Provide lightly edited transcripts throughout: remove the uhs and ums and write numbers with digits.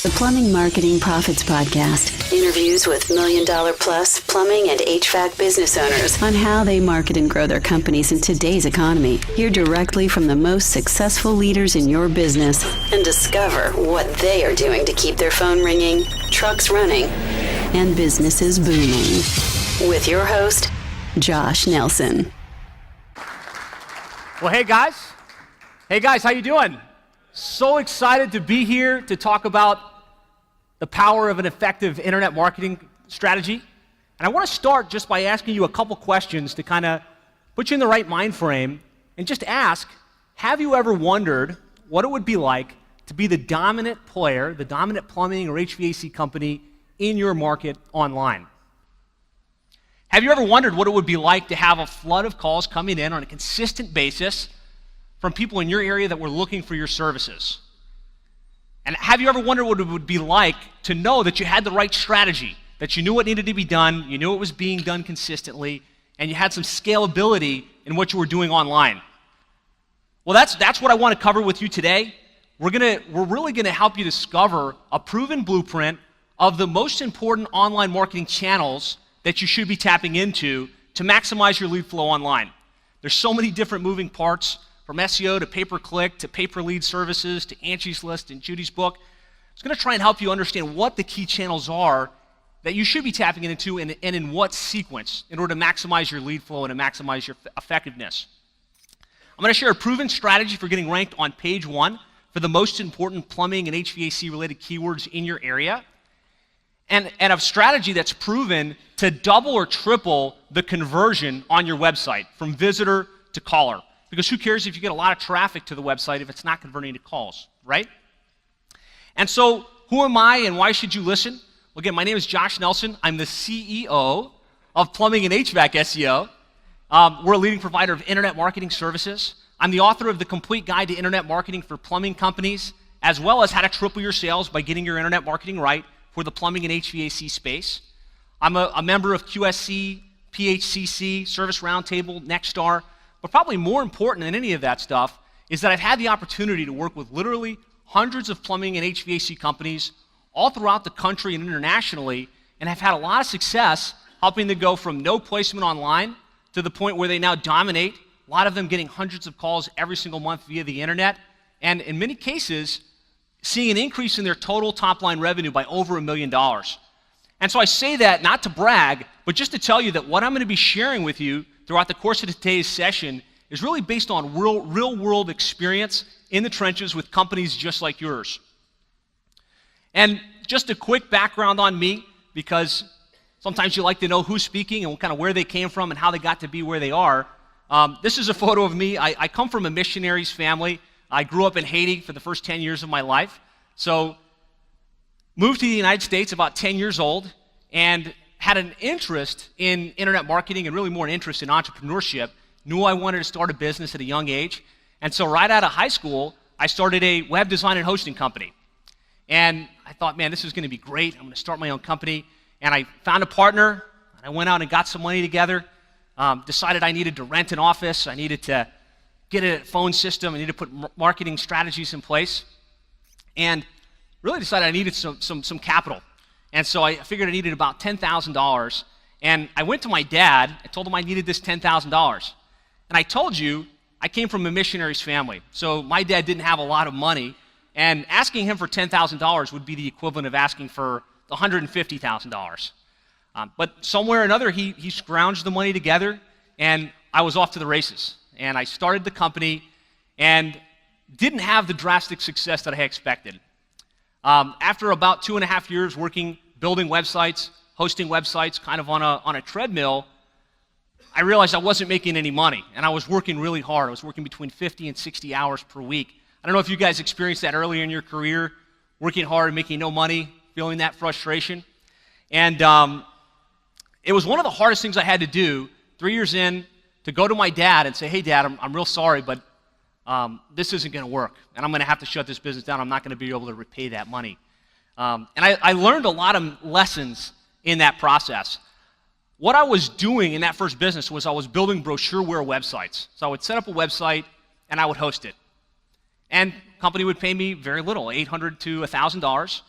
The Plumbing Marketing Profits Podcast. Interviews with million-dollar-plus plumbing and HVAC business owners on how they market and grow their companies in today's economy. Hear directly from the most successful leaders in your business and discover what they are doing to keep their phone ringing, trucks running, and businesses booming. With your host, Josh Nelson. Well, hey guys, how you doing? So excited to be here to talk about the power of an effective internet marketing strategy. And I want to start just by asking you a couple questions to kind of put you in the right mind frame and just ask, have you ever wondered what it would be like to be the dominant player, the dominant plumbing or HVAC company in your market online? Have you ever wondered what it would be like to have a flood of calls coming in on a consistent basis from people in your area that were looking for your services? And have you ever wondered what it would be like to know that you had the right strategy, that you knew what needed to be done, you knew it was being done consistently, and you had some scalability in what you were doing online? Well, that's what I want to cover with you today. We're really going to help you discover a proven blueprint of the most important online marketing channels that you should be tapping into to maximize your lead flow online. There's so many different moving parts, from SEO to pay-per-click to pay-per-lead services to Angie's List and Judy's book. It's going to try and help you understand what the key channels are that you should be tapping into and in what sequence in order to maximize your lead flow and to maximize your effectiveness. I'm going to share a proven strategy for getting ranked on page 1 for the most important plumbing and HVAC related keywords in your area, and a strategy that's proven to double or triple the conversion on your website from visitor to caller. Because who cares if you get a lot of traffic to the website if it's not converting to calls, right? And so, who am I and why should you listen? Well, again, my name is Josh Nelson. I'm the CEO of Plumbing and HVAC SEO. We're a leading provider of internet marketing services. I'm the author of the Complete Guide to Internet Marketing for Plumbing Companies, as well as how to triple your sales by getting your internet marketing right for the plumbing and HVAC space. I'm a member of QSC, PHCC, Service Roundtable, Nexstar. But probably more important than any of that stuff is that I've had the opportunity to work with literally hundreds of plumbing and HVAC companies all throughout the country and internationally, and have had a lot of success helping them go from no placement online to the point where they now dominate, a lot of them getting hundreds of calls every single month via the internet, and in many cases, seeing an increase in their total top-line revenue by over $1 million. And so I say that not to brag, but just to tell you that what I'm going to be sharing with you throughout the course of today's session is really based on real-world experience in the trenches with companies just like yours. And just a quick background on me, because sometimes you like to know who's speaking and kind of where they came from and how they got to be where they are. This is a photo of me. I come from a missionaries family. I grew up in Haiti for the first 10 years of my life. So moved to the United States about 10 years old and had an interest in internet marketing and really more an interest in entrepreneurship. Knew I wanted to start a business at a young age. And so right out of high school, I started a web design and hosting company. And I thought, man, this is going to be great. I'm going to start my own company. And I found a partner. And I went out and got some money together. Decided I needed to rent an office. I needed to get a phone system. I needed to put marketing strategies in place. And really decided I needed some capital. And so I figured I needed about $10,000. And I went to my dad. I told him I needed this $10,000. And I told you I came from a missionaries family. So my dad didn't have a lot of money. And asking him for $10,000 would be the equivalent of asking for $150,000. But somewhere or another, he scrounged the money together. And I was off to the races. And I started the company and didn't have the drastic success that I expected. After about 2.5 years working, building websites, hosting websites, kind of on a treadmill, I realized I wasn't making any money, and I was working really hard. I was working between 50 and 60 hours per week. I don't know if you guys experienced that earlier in your career, working hard and making no money, feeling that frustration. And it was one of the hardest things I had to do 3 years in, to go to my dad and say, hey, Dad, I'm real sorry, but this isn't going to work, and I'm going to have to shut this business down. I'm not going to be able to repay that money. And I learned a lot of lessons in that process. What I was doing in that first business was I was building brochureware websites. So I would set up a website, and I would host it. And the company would pay me very little, $800 to $1,000.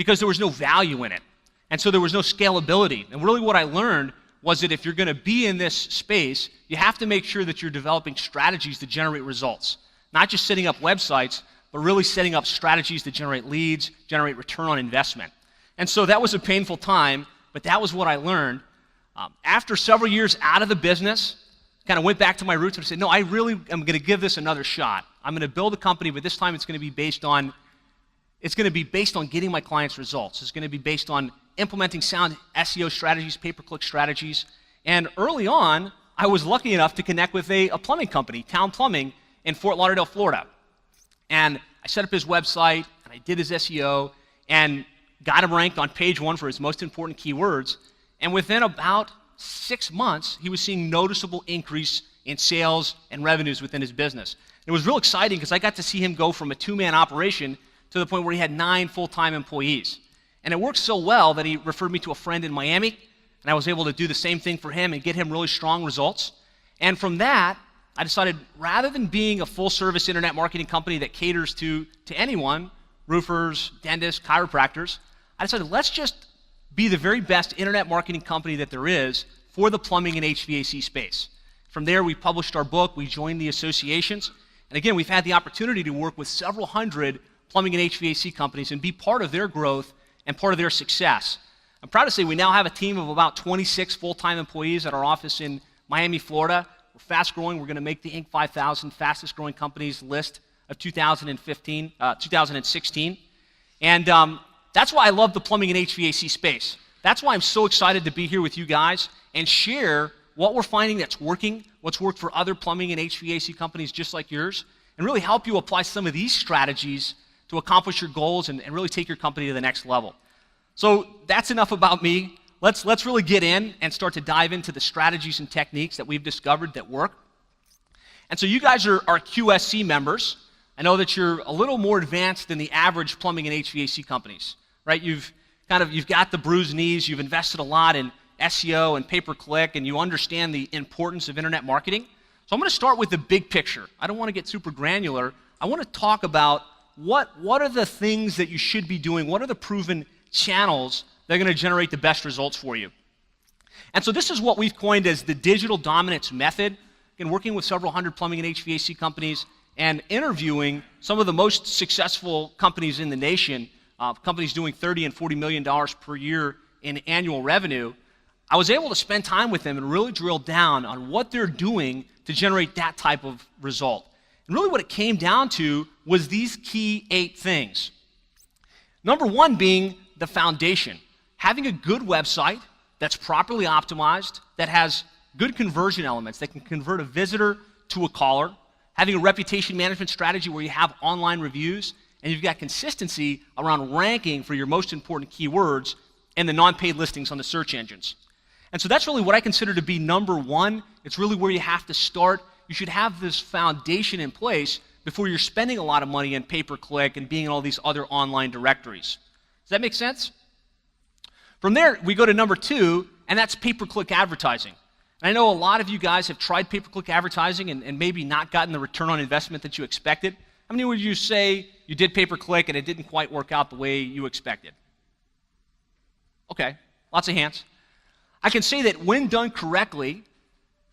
because there was no value in it. And so there was no scalability. And really what I learned was that if you're going to be in this space, you have to make sure that you're developing strategies to generate results. Not just setting up websites, but really setting up strategies to generate leads, generate return on investment. And so that was a painful time, but that was what I learned. After several years out of the business, kind of went back to my roots and said, no, I really am going to give this another shot. I'm going to build a company, but this time it's going to be based on getting my clients results. It's going to be based on implementing sound SEO strategies, pay-per-click strategies. And early on, I was lucky enough to connect with a plumbing company, Town Plumbing, in Fort Lauderdale, Florida. And I set up his website, and I did his SEO, and got him ranked on page 1 for his most important keywords. And within about 6 months, he was seeing noticeable increase in sales and revenues within his business. It was real exciting because I got to see him go from a 2-man operation to the point where he had 9 full-time employees. And it worked so well that he referred me to a friend in Miami, and I was able to do the same thing for him and get him really strong results. And from that, I decided rather than being a full-service internet marketing company that caters to anyone, roofers, dentists, chiropractors, I decided let's just be the very best internet marketing company that there is for the plumbing and HVAC space. From there, we published our book, we joined the associations, and again, we've had the opportunity to work with several hundred plumbing and HVAC companies and be part of their growth and part of their success. I'm proud to say we now have a team of about 26 full-time employees at our office in Miami, Florida. We're fast growing. We're going to make the Inc. 5000 fastest growing companies list of 2016. And that's why I love the plumbing and HVAC space. That's why I'm so excited to be here with you guys and share what we're finding that's working, what's worked for other plumbing and HVAC companies just like yours, and really help you apply some of these strategies to accomplish your goals and really take your company to the next level. So that's enough about me. Let's really get in and start to dive into the strategies and techniques that we've discovered that work. And so you guys are QSC members. I know that you're a little more advanced than the average plumbing and HVAC companies, right? You've got the bruised knees, you've invested a lot in SEO and pay-per-click, and you understand the importance of internet marketing. So I'm going to start with the big picture. I don't want to get super granular. I want to talk about what are the things that you should be doing, what are the proven channels that are going to generate the best results for you. And so this is what we've coined as the digital dominance method. Again, working with several hundred plumbing and HVAC companies and interviewing some of the most successful companies in the nation, companies doing $30 and $40 million per year in annual revenue. I was able to spend time with them and really drill down on what they're doing to generate that type of result. And really what it came down to was these key 8 things. Number 1 being the foundation. Having a good website that's properly optimized, that has good conversion elements, that can convert a visitor to a caller, having a reputation management strategy where you have online reviews, and you've got consistency around ranking for your most important keywords and the non-paid listings on the search engines. And so that's really what I consider to be number 1. It's really where you have to start. You should have this foundation in place before you're spending a lot of money in pay-per-click and being in all these other online directories. Does that make sense? From there, we go to number 2, and that's pay-per-click advertising. And I know a lot of you guys have tried pay-per-click advertising and maybe not gotten the return on investment that you expected. How many would you say you did pay-per-click and it didn't quite work out the way you expected? Okay, lots of hands. I can say that when done correctly,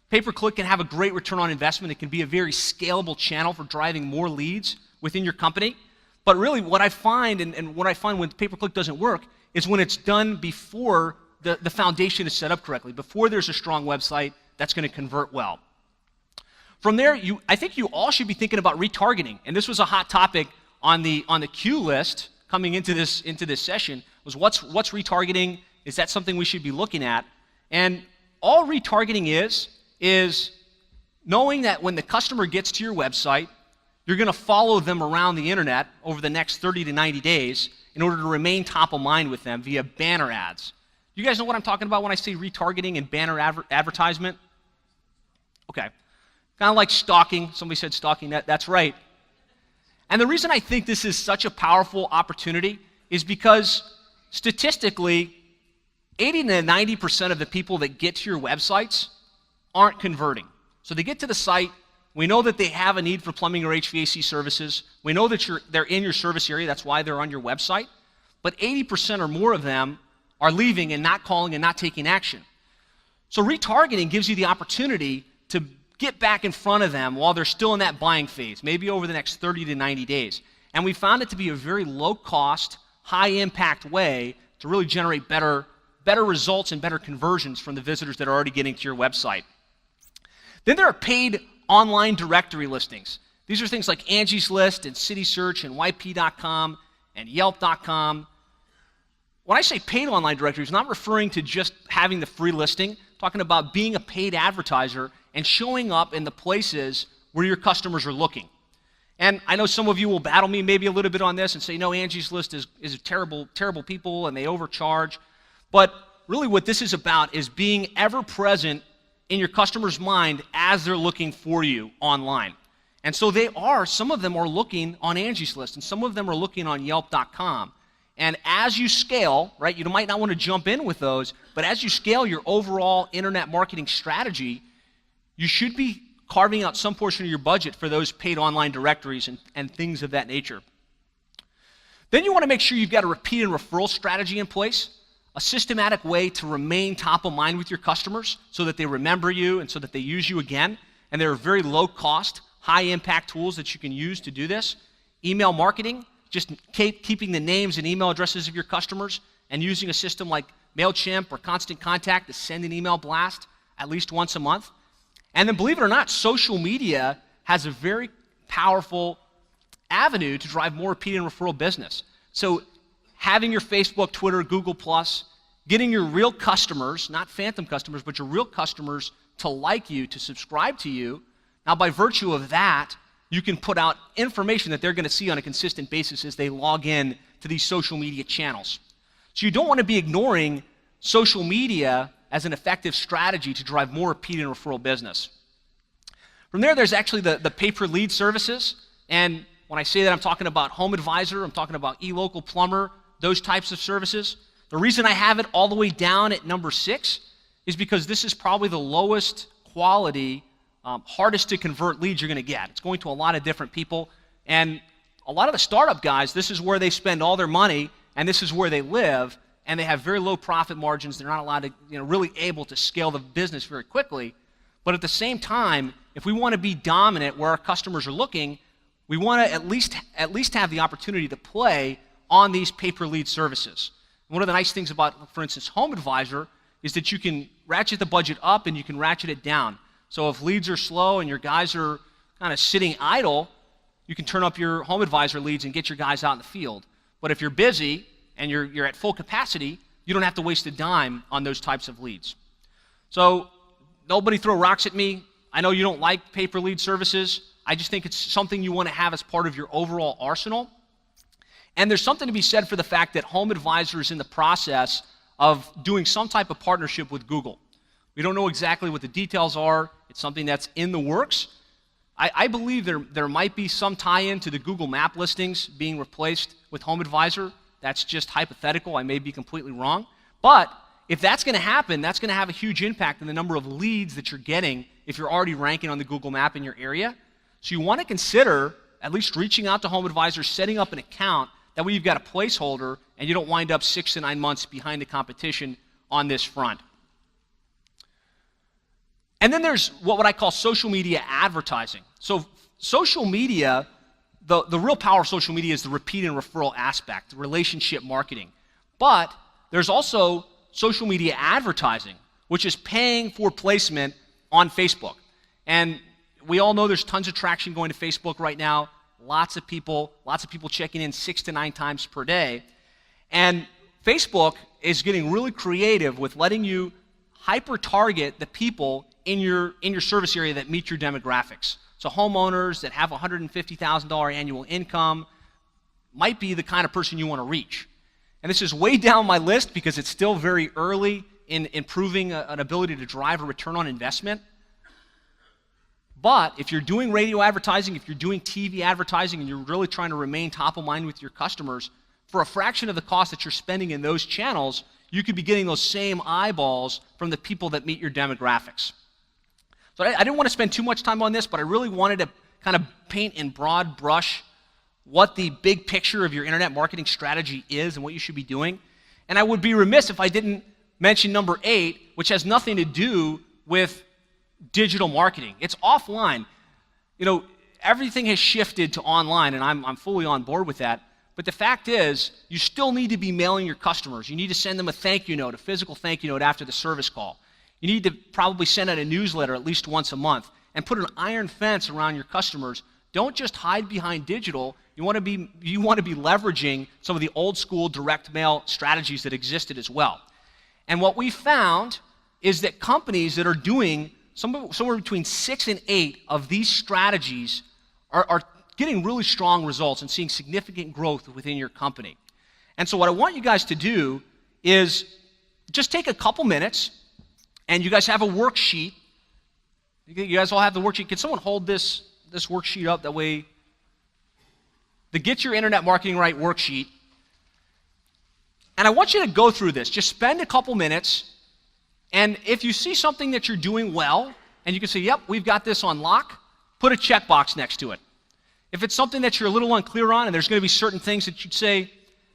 pay-per-click can have a great return on investment. It can be a very scalable channel for driving more leads within your company. But really what I find, and what I find when pay-per-click doesn't work, is when it's done before the foundation is set up correctly, before there's a strong website that's going to convert well. From there, I think you all should be thinking about retargeting. And this was a hot topic on the Q list coming into this session, was what's retargeting? Is that something we should be looking at? And all retargeting is knowing that when the customer gets to your website, you're going to follow them around the internet over the next 30 to 90 days in order to remain top of mind with them via banner ads. You guys know what I'm talking about when I say retargeting and banner advertisement? Okay. Kind of like stalking. Somebody said stalking. That's right. And the reason I think this is such a powerful opportunity is because statistically, 80 to 90% of the people that get to your websites aren't converting. So they get to the site. We know that they have a need for plumbing or HVAC services. We know that they're in your service area. That's why they're on your website. but 80% or more of them are leaving and not calling and not taking action. So retargeting gives you the opportunity to get back in front of them while they're still in that buying phase, maybe over the next 30 to 90 days. And we found it to be a very low-cost, high-impact way to really generate better results and better conversions from the visitors that are already getting to your website. Then there are paid online directory listings. These are things like Angie's List and CitySearch and YP.com and Yelp.com. When I say paid online directories, I'm not referring to just having the free listing. I'm talking about being a paid advertiser and showing up in the places where your customers are looking. And I know some of you will battle me maybe a little bit on this and say, no, Angie's List is terrible people and they overcharge. But really what this is about is being ever present in your customer's mind as they're looking for you online. And so some of them are looking on Angie's List, and some of them are looking on Yelp.com. And as you scale, right, you might not want to jump in with those, but as you scale your overall internet marketing strategy, you should be carving out some portion of your budget for those paid online directories and things of that nature. Then you want to make sure you've got a repeat and referral strategy in place, a systematic way to remain top of mind with your customers so that they remember you and so that they use you again. And there are very low cost, high impact tools that you can use to do this. Email marketing, just keeping the names and email addresses of your customers and using a system like MailChimp or Constant Contact to send an email blast at least once a month. And then believe it or not, social media has a very powerful avenue to drive more repeat and referral business. So having your Facebook, Twitter, Google+, getting your real customers, not phantom customers, but your real customers to like you, to subscribe to you. Now, by virtue of that, you can put out information that they're going to see on a consistent basis as they log in to these social media channels. So you don't want to be ignoring social media as an effective strategy to drive more repeat and referral business. From there's actually the pay-per-lead services. And when I say that, I'm talking about Home Advisor, I'm talking about eLocal Plumber, those types of services. The reason I have it all the way down at number 6 is because this is probably the lowest quality, hardest to convert leads you're going to get. It's going to a lot of different people. And a lot of the startup guys, this is where they spend all their money, and this is where they live, and they have very low profit margins. They're not allowed to, really able to scale the business very quickly. But at the same time, if we want to be dominant where our customers are looking, we want to at least have the opportunity to play on these pay-per-lead services. One of the nice things about, for instance, Home Advisor is that you can ratchet the budget up and you can ratchet it down. So if leads are slow and your guys are kind of sitting idle, you can turn up your Home Advisor leads and get your guys out in the field. But if you're busy and you're at full capacity, you don't have to waste a dime on those types of leads. So nobody throw rocks at me. I know you don't like pay-per-lead services. I just think it's something you want to have as part of your overall arsenal. And there's something to be said for the fact that Home Advisor is in the process of doing some type of partnership with Google. We don't know exactly what the details are. It's something that's in the works. I believe there might be some tie-in to the Google Map listings being replaced with Home Advisor. That's just hypothetical. I may be completely wrong. But if that's going to happen, that's going to have a huge impact on the number of leads that you're getting if you're already ranking on the Google Map in your area. So you want to consider at least reaching out to Home Advisor, setting up an account. That way you've got a placeholder and you don't wind up 6 to 9 months behind the competition on this front. And then there's what I call social media advertising. So social media, the real power of social media is the repeat and referral aspect, relationship marketing. But there's also social media advertising, which is paying for placement on Facebook. And we all know there's tons of traction going to Facebook right now. Lots of people checking in 6 to 9 times per day. And Facebook is getting really creative with letting you hyper-target the people in your service area that meet your demographics. So homeowners that have $150,000 annual income might be the kind of person you want to reach. And this is way down my list because it's still very early in improving an ability to drive a return on investment. But if you're doing radio advertising, if you're doing TV advertising, and you're really trying to remain top of mind with your customers, for a fraction of the cost that you're spending in those channels, you could be getting those same eyeballs from the people that meet your demographics. So I didn't want to spend too much time on this, but I really wanted to kind of paint in broad brush what the big picture of your internet marketing strategy is and what you should be doing. And I would be remiss if I didn't mention number 8, which has nothing to do with digital marketing. It's offline. Everything has shifted to online, and I'm fully on board with that. But the fact is, you still need to be mailing your customers. You need to send them a thank you note, a physical thank you note after the service call. You need to probably send out a newsletter at least once a month and put an iron fence around your customers. Don't just hide behind digital. You want to be leveraging some of the old school direct mail strategies that existed as well. And what we found is that companies that are doing somewhere between 6 and 8 of these strategies are getting really strong results and seeing significant growth within your company. And so what I want you guys to do is just take a couple minutes, and you guys have a worksheet. You guys all have the worksheet. Can someone hold this worksheet up? That way, the Get Your Internet Marketing Right worksheet. And I want you to go through this. Just spend a couple minutes, and if you see something that you're doing well, and you can say, yep, we've got this on lock, put a checkbox next to it. If it's something that you're a little unclear on, and there's going to be certain things that you'd say,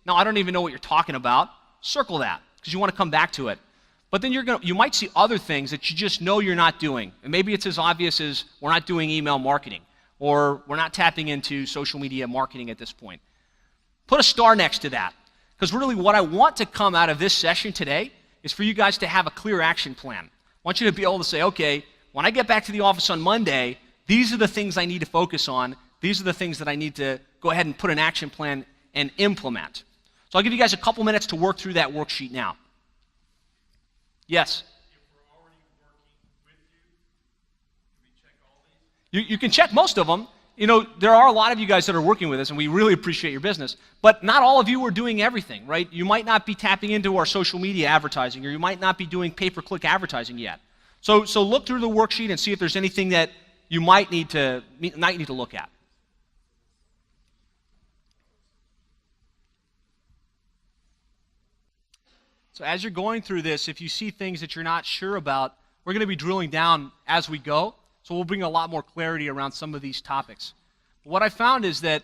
no, I don't even know what you're talking about, circle that, because you want to come back to it. But then you might see other things that you just know you're not doing. And maybe it's as obvious as we're not doing email marketing, or we're not tapping into social media marketing at this point. Put a star next to that. Because really what I want to come out of this session today is for you guys to have a clear action plan. I want you to be able to say, okay, when I get back to the office on Monday, these are the things I need to focus on. These are the things that I need to go ahead and put an action plan and implement. So I'll give you guys a couple minutes to work through that worksheet now. Yes? If we're already working with you, can we check all these? You can check most of them. There are a lot of you guys that are working with us, and we really appreciate your business. But not all of you are doing everything, right? You might not be tapping into our social media advertising, or you might not be doing pay-per-click advertising yet. So look through the worksheet and see if there's anything that you might need to look at. So as you're going through this, if you see things that you're not sure about, we're going to be drilling down as we go. So we'll bring a lot more clarity around some of these topics. What I found is that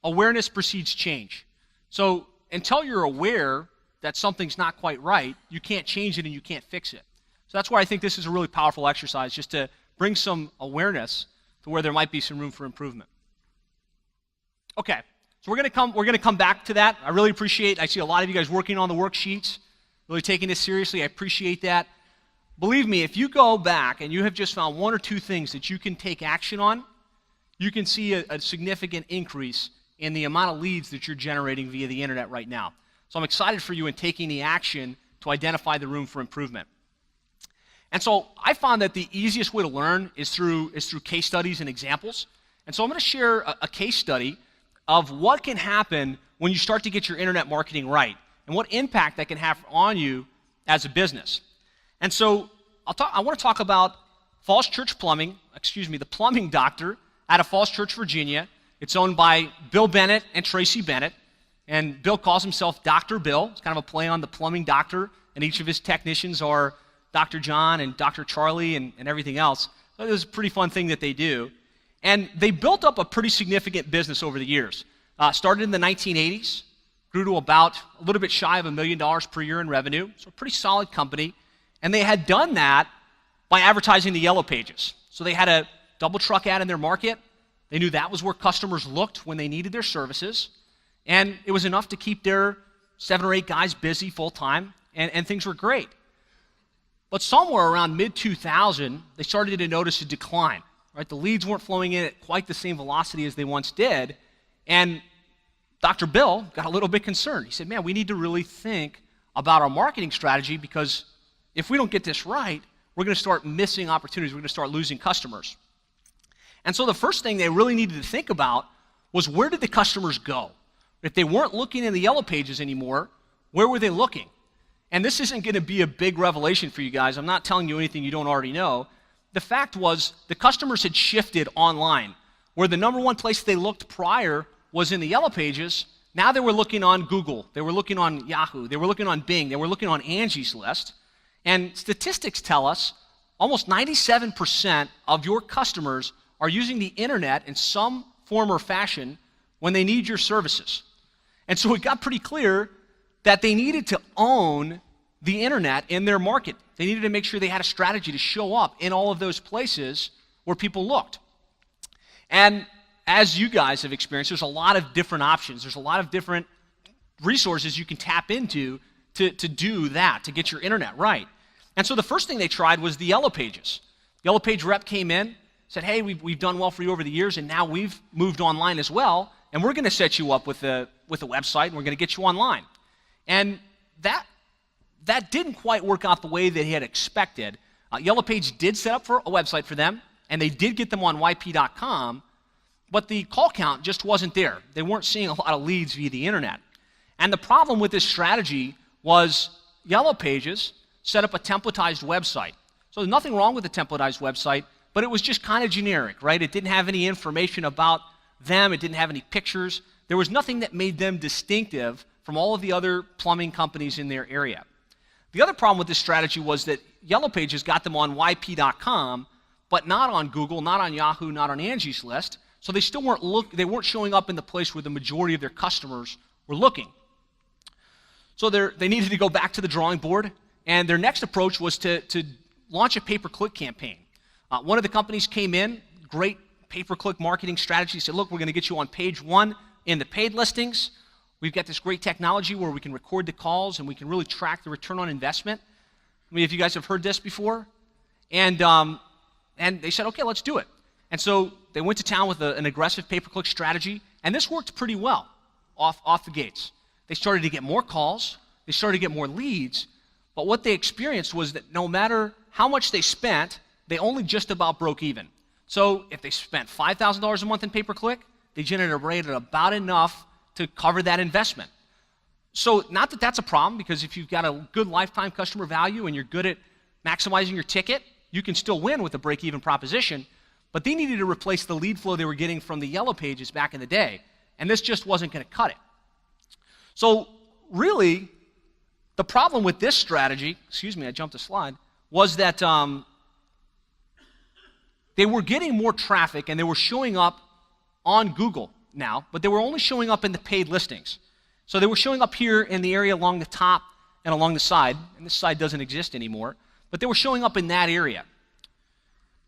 awareness precedes change. So until you're aware that something's not quite right, you can't change it and you can't fix it. So that's why I think this is a really powerful exercise, just to bring some awareness to where there might be some room for improvement. Okay, so we're going to come back to that. I really appreciate, I see a lot of you guys working on the worksheets, really taking this seriously. I appreciate that. Believe me, if you go back and you have just found 1 or 2 things that you can take action on, you can see a significant increase in the amount of leads that you're generating via the internet right now. So I'm excited for you in taking the action to identify the room for improvement. And so I found that the easiest way to learn is through case studies and examples. And so I'm going to share a case study of what can happen when you start to get your internet marketing right, and what impact that can have on you as a business. And so I want to talk about Falls Church Plumbing, the plumbing doctor out of Falls Church, Virginia. It's owned by Bill Bennett and Tracy Bennett. And Bill calls himself Dr. Bill. It's kind of a play on the plumbing doctor, and each of his technicians are Dr. John and Dr. Charlie and everything else. So it was a pretty fun thing that they do. And they built up a pretty significant business over the years. Started in the 1980s, grew to about a little bit shy of $1 million per year in revenue. So a pretty solid company. And they had done that by advertising the Yellow Pages. So they had a double truck ad in their market. They knew that was where customers looked when they needed their services. And it was enough to keep their 7 or 8 guys busy full time, and things were great. But somewhere around mid-2000, they started to notice a decline. Right? The leads weren't flowing in at quite the same velocity as they once did. And Dr. Bill got a little bit concerned. He said, man, we need to really think about our marketing strategy, because if we don't get this right, we're going to start missing opportunities. We're going to start losing customers. And so the first thing they really needed to think about was, where did the customers go? If they weren't looking in the Yellow Pages anymore, where were they looking? And this isn't going to be a big revelation for you guys. I'm not telling you anything you don't already know. The fact was, the customers had shifted online. Where the number one place they looked prior was in the Yellow Pages, now they were looking on Google. They were looking on Yahoo. They were looking on Bing. They were looking on Angie's List. And statistics tell us almost 97% of your customers are using the internet in some form or fashion when they need your services. And so it got pretty clear that they needed to own the internet in their market. They needed to make sure they had a strategy to show up in all of those places where people looked. And as you guys have experienced, there's a lot of different options. There's a lot of different resources you can tap into to do that, to get your internet right. And so the first thing they tried was the Yellow Pages. Yellow Page rep came in, said, hey, we've done well for you over the years, and now we've moved online as well, and we're going to set you up with a website, and we're going to get you online. And that didn't quite work out the way that he had expected. Yellow Page did set up for a website for them, and they did get them on yp.com, but the call count just wasn't there. They weren't seeing a lot of leads via the internet. And the problem with this strategy was Yellow Pages set up a templatized website. So there's nothing wrong with the templatized website, but it was just kind of generic, right? It didn't have any information about them. It didn't have any pictures. There was nothing that made them distinctive from all of the other plumbing companies in their area. The other problem with this strategy was that Yellow Pages got them on yp.com, but not on Google, not on Yahoo, not on Angie's List. So they still weren't showing up in the place where the majority of their customers were looking. So they needed to go back to the drawing board, and their next approach was to launch a pay-per-click campaign. One of the companies came in, great pay-per-click marketing strategy, said, look, we're going to get you on page 1 in the paid listings. We've got this great technology where we can record the calls and we can really track the return on investment. I mean, if you guys have heard this before. And they said, okay, let's do it. And so they went to town with an aggressive pay-per-click strategy, and this worked pretty well off the gates. They started to get more calls, they started to get more leads, but what they experienced was that no matter how much they spent, they only just about broke even. So if they spent $5,000 a month in pay-per-click, they generated about enough to cover that investment. So not that that's a problem, because if you've got a good lifetime customer value and you're good at maximizing your ticket, you can still win with a break-even proposition, but they needed to replace the lead flow they were getting from the Yellow Pages back in the day, and this just wasn't going to cut it. So really, the problem with this strategy, excuse me, I jumped a slide, was that they were getting more traffic and they were showing up on Google now, but they were only showing up in the paid listings. So they were showing up here in the area along the top and along the side, and this side doesn't exist anymore, but they were showing up in that area.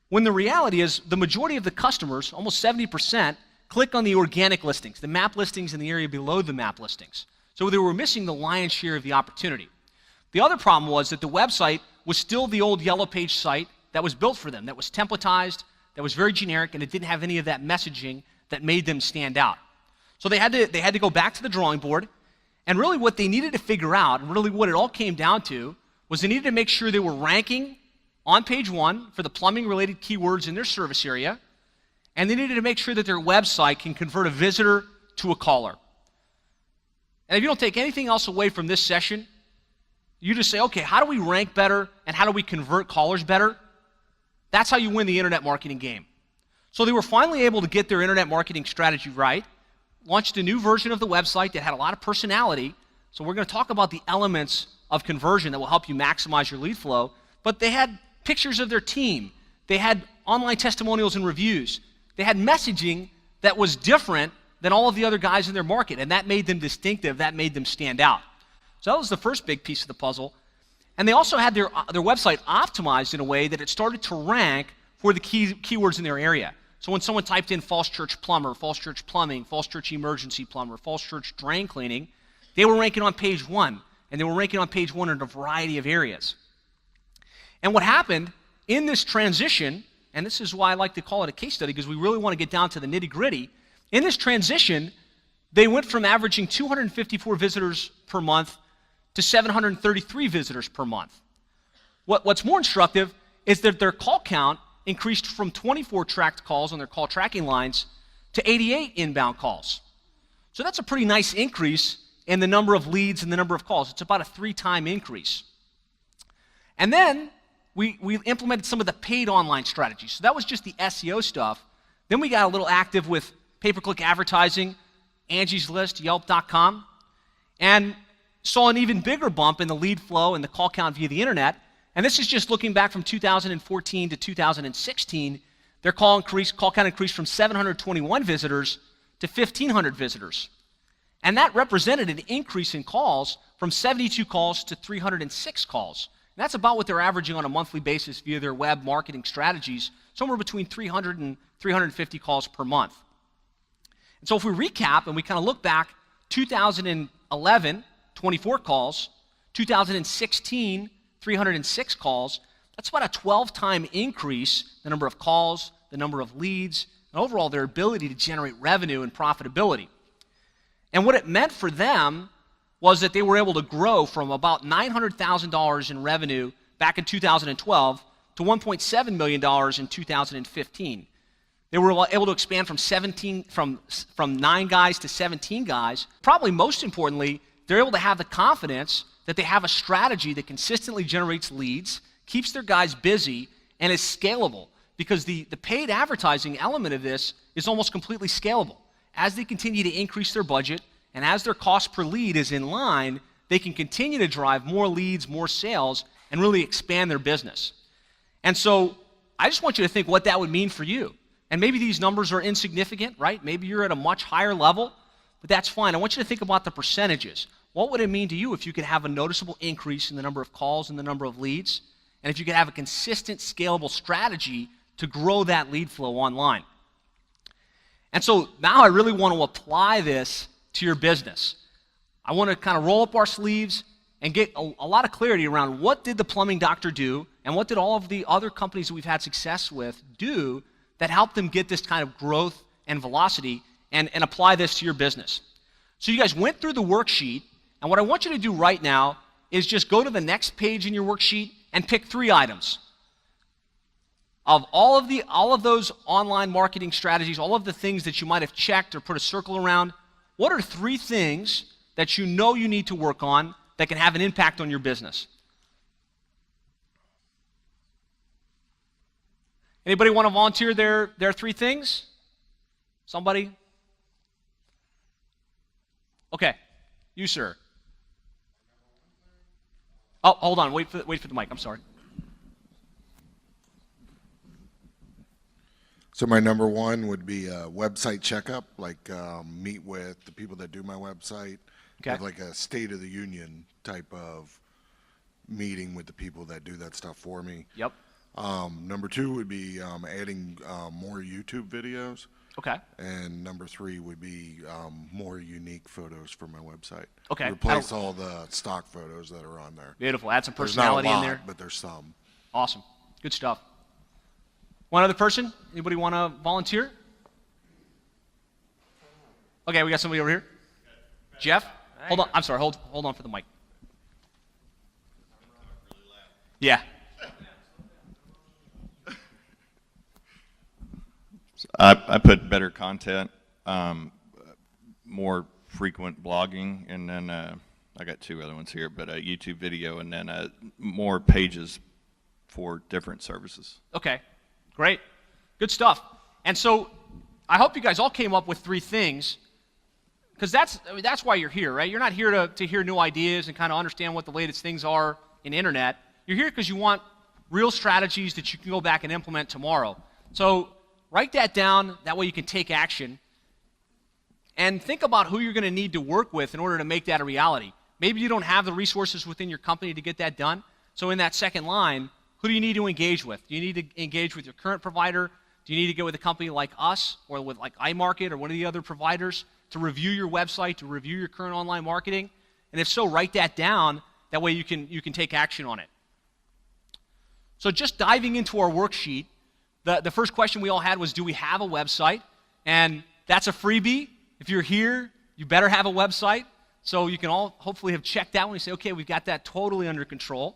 When the reality is the majority of the customers, almost 70%, click on the organic listings, the map listings in the area below the map listings. So they were missing the lion's share of the opportunity. The other problem was that the website was still the old Yellow Page site that was built for them, that was templatized, that was very generic, and it didn't have any of that messaging that made them stand out. So they had to go back to the drawing board, and really what they needed to figure out, and really what it all came down to, was they needed to make sure they were ranking on page 1 for the plumbing-related keywords in their service area, and they needed to make sure that their website can convert a visitor to a caller. And if you don't take anything else away from this session, you just say, okay, how do we rank better and how do we convert callers better? That's how you win the internet marketing game. So they were finally able to get their internet marketing strategy right, launched a new version of the website that had a lot of personality. So we're going to talk about the elements of conversion that will help you maximize your lead flow. But they had pictures of their team. They had online testimonials and reviews. They had messaging that was different than all of the other guys in their market, and that made them distinctive, that made them stand out. So that was the first big piece of the puzzle. And they also had their website optimized in a way that it started to rank for the keywords in their area. So when someone typed in false church plumber, false church plumbing, false church emergency plumber, false church drain cleaning, they were ranking on page 1, and they were ranking on page 1 in a variety of areas. And what happened in this transition, and this is why I like to call it a case study, because we really want to get down to the nitty-gritty. In this transition, they went from averaging 254 visitors per month to 733 visitors per month. What's more instructive is that their call count increased from 24 tracked calls on their call tracking lines to 88 inbound calls. So that's a pretty nice increase in the number of leads and the number of calls. It's about a 3-time increase. And then we implemented some of the paid online strategies. So that was just the SEO stuff. Then we got a little active with pay-per-click advertising, Angie's List, Yelp.com, and saw an even bigger bump in the lead flow and the call count via the internet. And this is just looking back from 2014 to 2016. Their call count increased from 721 visitors to 1,500 visitors. And that represented an increase in calls from 72 calls to 306 calls. And that's about what they're averaging on a monthly basis via their web marketing strategies, somewhere between 300 and 350 calls per month. And so if we recap and we kind of look back, 2011, 24 calls, 2016, 306 calls, that's about a 12-time increase, the number of calls, the number of leads, and overall their ability to generate revenue and profitability. And what it meant for them was that they were able to grow from about $900,000 in revenue back in 2012 to $1.7 million in 2015. They were able to expand from 9 guys to 17 guys. Probably most importantly, they're able to have the confidence that they have a strategy that consistently generates leads, keeps their guys busy, and is scalable, because the paid advertising element of this is almost completely scalable. As they continue to increase their budget and as their cost per lead is in line, they can continue to drive more leads, more sales, and really expand their business. And so I just want you to think what that would mean for you. And maybe these numbers are insignificant, right? Maybe you're at a much higher level, but that's fine. I want you to think about the percentages. What would it mean to you if you could have a noticeable increase in the number of calls and the number of leads, and if you could have a consistent, scalable strategy to grow that lead flow online? And so now I really want to apply this to your business. I want to kind of roll up our sleeves and get a lot of clarity around what did the plumbing doctor do and what did all of the other companies that we've had success with do that helped them get this kind of growth and velocity, and apply this to your business. So you guys went through the worksheet, and what I want you to do right now is just go to the next page in your worksheet and pick 3 items. Of all of those online marketing strategies, all of the things that you might have checked or put a circle around, what are 3 things that you know you need to work on that can have an impact on your business? Anybody want to volunteer their 3 things? Somebody? Okay, you, sir. Oh, hold on, wait for the mic, I'm sorry. So my number 1 would be a website checkup, like meet with the people that do my website. Okay. Have like a State of the Union type of meeting with the people that do that stuff for me. Yep. Number 2 would be adding more YouTube videos. Okay. And number 3 would be more unique photos for my website. Okay. Replace all the stock photos that are on there. Beautiful. Add some There's not a personality lot, in there. but there's some. Awesome. Good stuff. One other person? Anybody want to volunteer? Okay, we got somebody over here. Jeff? Hold on. I'm sorry. Hold on for the mic. Yeah. I put better content, more frequent blogging, and then I got 2 other ones here, but a YouTube video, and then more pages for different services. Okay, great. Good stuff. And so I hope you guys all came up with 3 things, because that's why you're here, right? You're not here to hear new ideas and kind of understand what the latest things are in internet. You're here because you want real strategies that you can go back and implement tomorrow. So write that down, that way you can take action. And think about who you're going to need to work with in order to make that a reality. Maybe you don't have the resources within your company to get that done. So in that second line, who do you need to engage with? Do you need to engage with your current provider? Do you need to go with a company like us or with like iMarket or one of the other providers to review your website, to review your current online marketing? And if so, write that down. That way you can take action on it. So just diving into our worksheet, the first question we all had was, do we have a website? And that's a freebie. If you're here, you better have a website. So you can all hopefully have checked that one and say, okay, we've got that totally under control.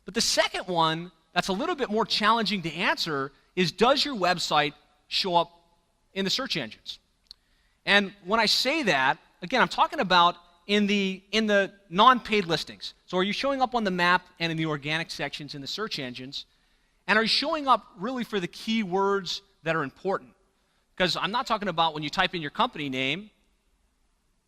But the second one that's a little bit more challenging to answer is, does your website show up in the search engines? And when I say that, again, I'm talking about in the non-paid listings. So are you showing up on the map and in the organic sections in the search engines? And are you showing up really for the keywords that are important? Because I'm not talking about when you type in your company name,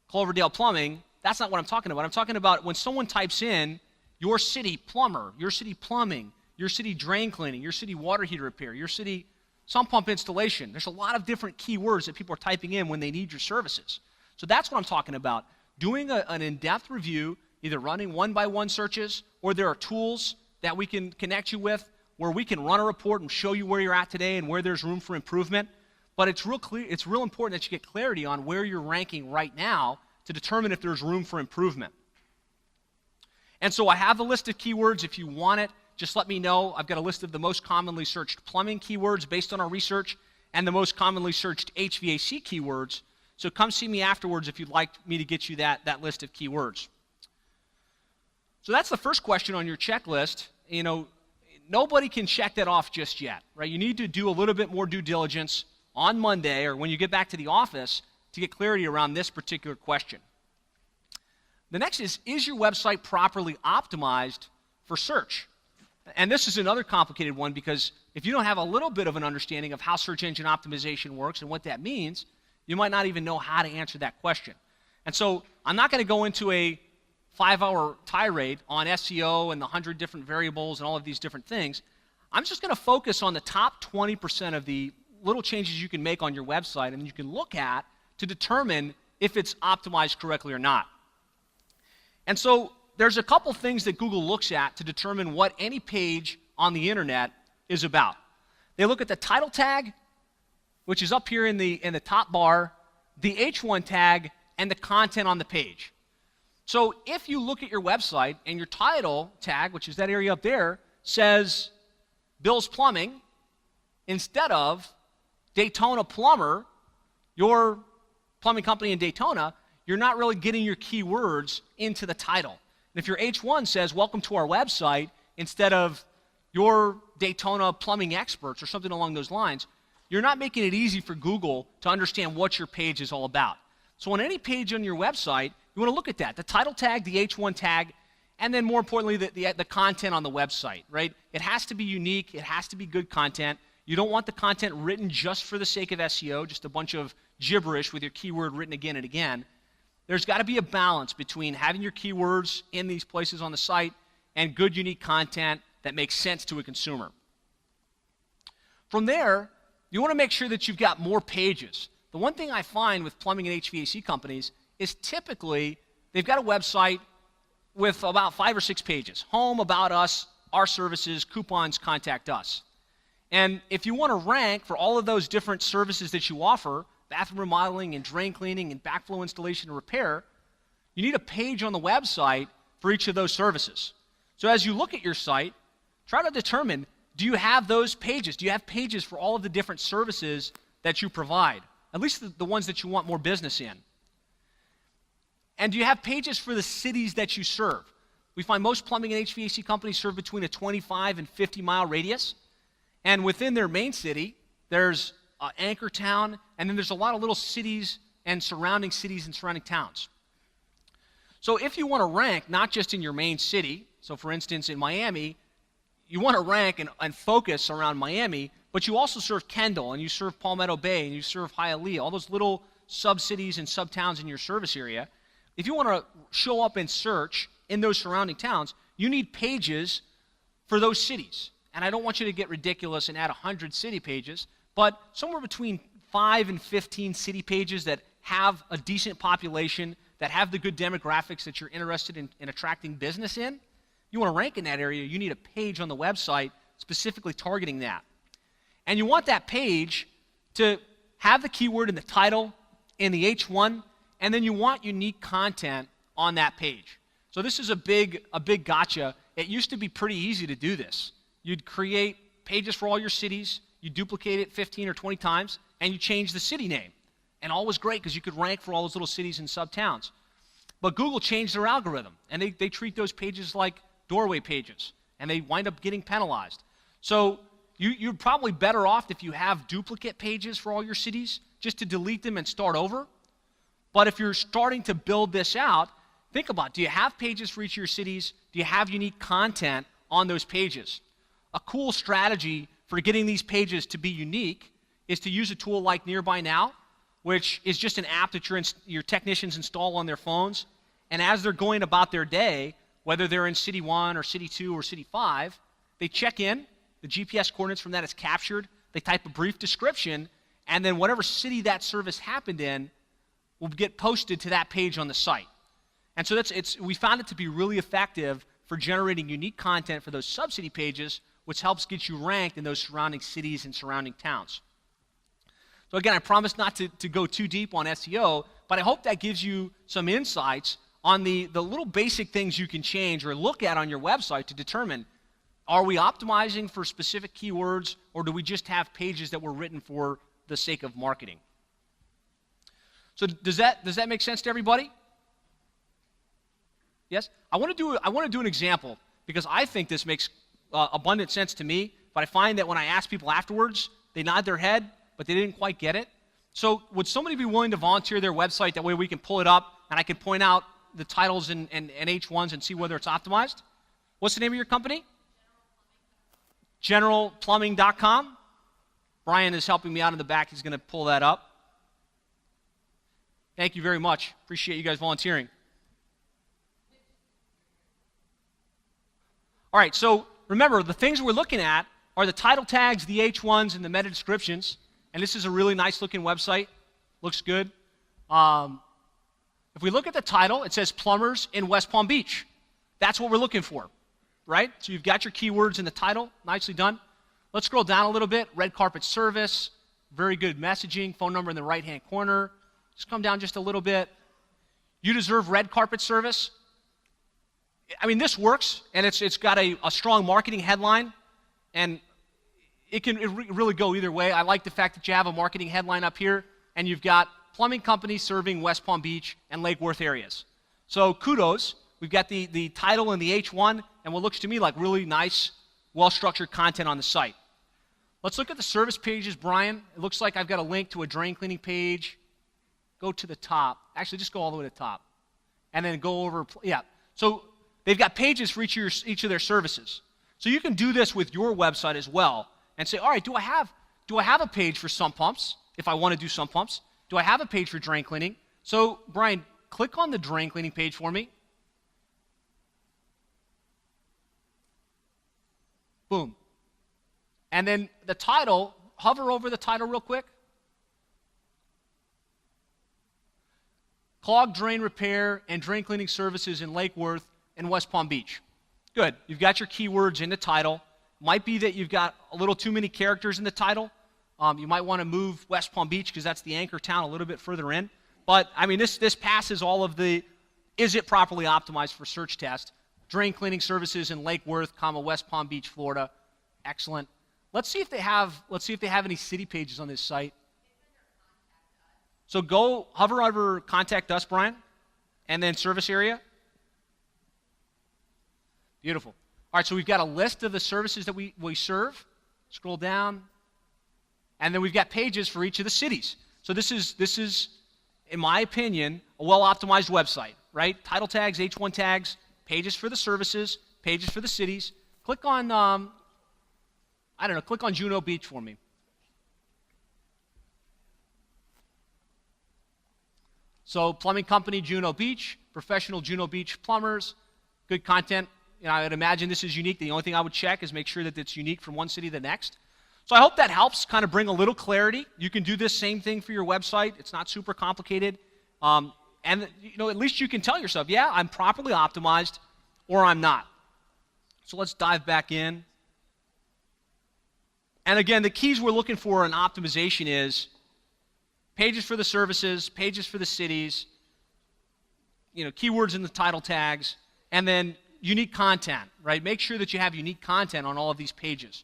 Cloverdale Plumbing. That's not what I'm talking about. I'm talking about when someone types in your city plumber, your city plumbing, your city drain cleaning, your city water heater repair, your city sump pump installation. There's a lot of different keywords that people are typing in when they need your services. So that's what I'm talking about. Doing an in-depth review, either running one-by-one searches, or there are tools that we can connect you with where we can run a report and show you where you're at today and where there's room for improvement. But it's real important that you get clarity on where you're ranking right now to determine if there's room for improvement. And so I have a list of keywords. If you want it, just let me know. I've got a list of the most commonly searched plumbing keywords based on our research and the most commonly searched HVAC keywords. So come see me afterwards if you'd like me to get you that list of keywords. So that's the first question on your checklist. You know, nobody can check that off just yet, right? You need to do a little bit more due diligence on Monday or when you get back to the office to get clarity around this particular question. The next is your website properly optimized for search? And this is another complicated one because if you don't have a little bit of an understanding of how search engine optimization works and what that means, you might not even know how to answer that question. And so I'm not going to go into a 5-hour tirade on SEO and the 100 different variables and all of these different things. I'm just going to focus on the top 20% of the little changes you can make on your website and you can look at to determine if it's optimized correctly or not. And so there's a couple things that Google looks at to determine what any page on the internet is about. They look at the title tag, which is up here in the top bar, the H1 tag, and the content on the page. So if you look at your website and your title tag, which is that area up there, says Bill's Plumbing instead of Daytona Plumber, your plumbing company in Daytona, you're not really getting your keywords into the title. And if your H1 says, welcome to our website, instead of your Daytona plumbing experts or something along those lines, you're not making it easy for Google to understand what your page is all about. So on any page on your website, you want to look at that, the title tag, the H1 tag, and then more importantly, the content on the website, right? It has to be unique. It has to be good content. You don't want the content written just for the sake of SEO, just a bunch of gibberish with your keyword written again and again. There's got to be a balance between having your keywords in these places on the site and good, unique content that makes sense to a consumer. From there, you want to make sure that you've got more pages. The one thing I find with plumbing and HVAC companies is typically they've got a website with about 5 or 6 pages. Home, about us, our services, coupons, contact us. And if you want to rank for all of those different services that you offer, bathroom remodeling and drain cleaning and backflow installation and repair, you need a page on the website for each of those services. So as you look at your site, try to determine, do you have those pages? Do you have pages for all of the different services that you provide? At least the ones that you want more business in. And do you have pages for the cities that you serve? We find most plumbing and HVAC companies serve between a 25 and 50-mile radius. And within their main city, there's anchor town, and then there's a lot of little cities and surrounding towns. So if you want to rank not just in your main city, so for instance in Miami, you want to rank and focus around Miami, but you also serve Kendall, and you serve Palmetto Bay, and you serve Hialeah, all those little sub-cities and sub-towns in your service area. If you want to show up and search in those surrounding towns, you need pages for those cities. And I don't want you to get ridiculous and add 100 city pages, but somewhere between 5 and 15 city pages that have a decent population, that have the good demographics that you're interested in attracting business in. You want to rank in that area, you need a page on the website specifically targeting that. And you want that page to have the keyword in the title, in the H1, and then you want unique content on that page. So this is a big gotcha. It used to be pretty easy to do this. You'd create pages for all your cities, you duplicate it 15 or 20 times, and you change the city name. And all was great because you could rank for all those little cities and sub-towns. But Google changed their algorithm, and they treat those pages like doorway pages, and they wind up getting penalized. So you're probably better off if you have duplicate pages for all your cities, just to delete them and start over. But if you're starting to build this out, think about, do you have pages for each of your cities? Do you have unique content on those pages? A cool strategy for getting these pages to be unique is to use a tool like Nearby Now, which is just an app that your technicians install on their phones. And as they're going about their day, whether they're in City 1 or City 2 or City 5, they check in. The GPS coordinates from that is captured. they type a brief description, and then whatever city that service happened in will get posted to that page on the site. And so we found it to be really effective for generating unique content for those subsidy pages, which helps get you ranked in those surrounding cities and surrounding towns. So again, I promise not to go too deep on SEO, but I hope that gives you some insights on the little basic things you can change or look at on your website to determine, are we optimizing for specific keywords, or do we just have pages that were written for the sake of marketing? So does that make sense to everybody? Yes? I want to do an example, because I think this makes abundant sense to me, but I find that when I ask people afterwards, they nod their head, but they didn't quite get it. So would somebody be willing to volunteer their website? That way we can pull it up, and I can point out the titles and H1s and see whether it's optimized. What's the name of your company? GeneralPlumbing.com. Brian is helping me out in the back. He's going to pull that up. Thank you very much. Appreciate you guys volunteering. All right, so remember, the things we're looking at are the title tags, the H1s, and the meta descriptions. And this is a really nice looking website. Looks good. If we look at the title, it says plumbers in West Palm Beach. That's what we're looking for, right? So you've got your keywords in the title. Nicely done. Let's scroll down a little bit. Red carpet service. Very good messaging. Phone number in the right-hand corner. Just come down just a little bit. You deserve red carpet service. I mean, this works, and it's got a strong marketing headline, and it can really go either way. I like the fact that you have a marketing headline up here, and you've got plumbing companies serving West Palm Beach and Lake Worth areas. So kudos. We've got the title and the H1, and what looks to me like really nice, well-structured content on the site. Let's look at the service pages, Brian. It looks like I've got a link to a drain cleaning page. Go to the top. Actually, just go all the way to the top. And then go over, yeah. So they've got pages for each of their services. So you can do this with your website as well and say, all right, do I have a page for sump pumps if I want to do sump pumps? Do I have a page for drain cleaning? So, Brian, click on the drain cleaning page for me. Boom. And then the title, hover over the title real quick. Clog drain repair and drain cleaning services in Lake Worth and West Palm Beach. Good. You've got your keywords in the title. Might be that you've got a little too many characters in the title. You might want to move West Palm Beach because that's the anchor town a little bit further in. But, I mean, this passes all of the, is it properly optimized for search test? Drain cleaning services in Lake Worth, West Palm Beach, Florida. Excellent. Let's see if they have any city pages on this site. So go hover over Contact Us, Brian, and then Service Area. Beautiful. All right, so we've got a list of the services that we serve. Scroll down. And then we've got pages for each of the cities. So this is, in my opinion, a well-optimized website, right? Title tags, H1 tags, pages for the services, pages for the cities. Click on, click on Juno Beach for me. So plumbing company, Juno Beach, professional Juno Beach plumbers, good content. You know, I would imagine this is unique. The only thing I would check is make sure that it's unique from one city to the next. So I hope that helps kind of bring a little clarity. You can do this same thing for your website. It's not super complicated. And you know, at least you can tell yourself, yeah, I'm properly optimized or I'm not. So let's dive back in. And again, the keys we're looking for in optimization is pages for the services, pages for the cities, you know, keywords in the title tags, and then unique content, right? Make sure that you have unique content on all of these pages.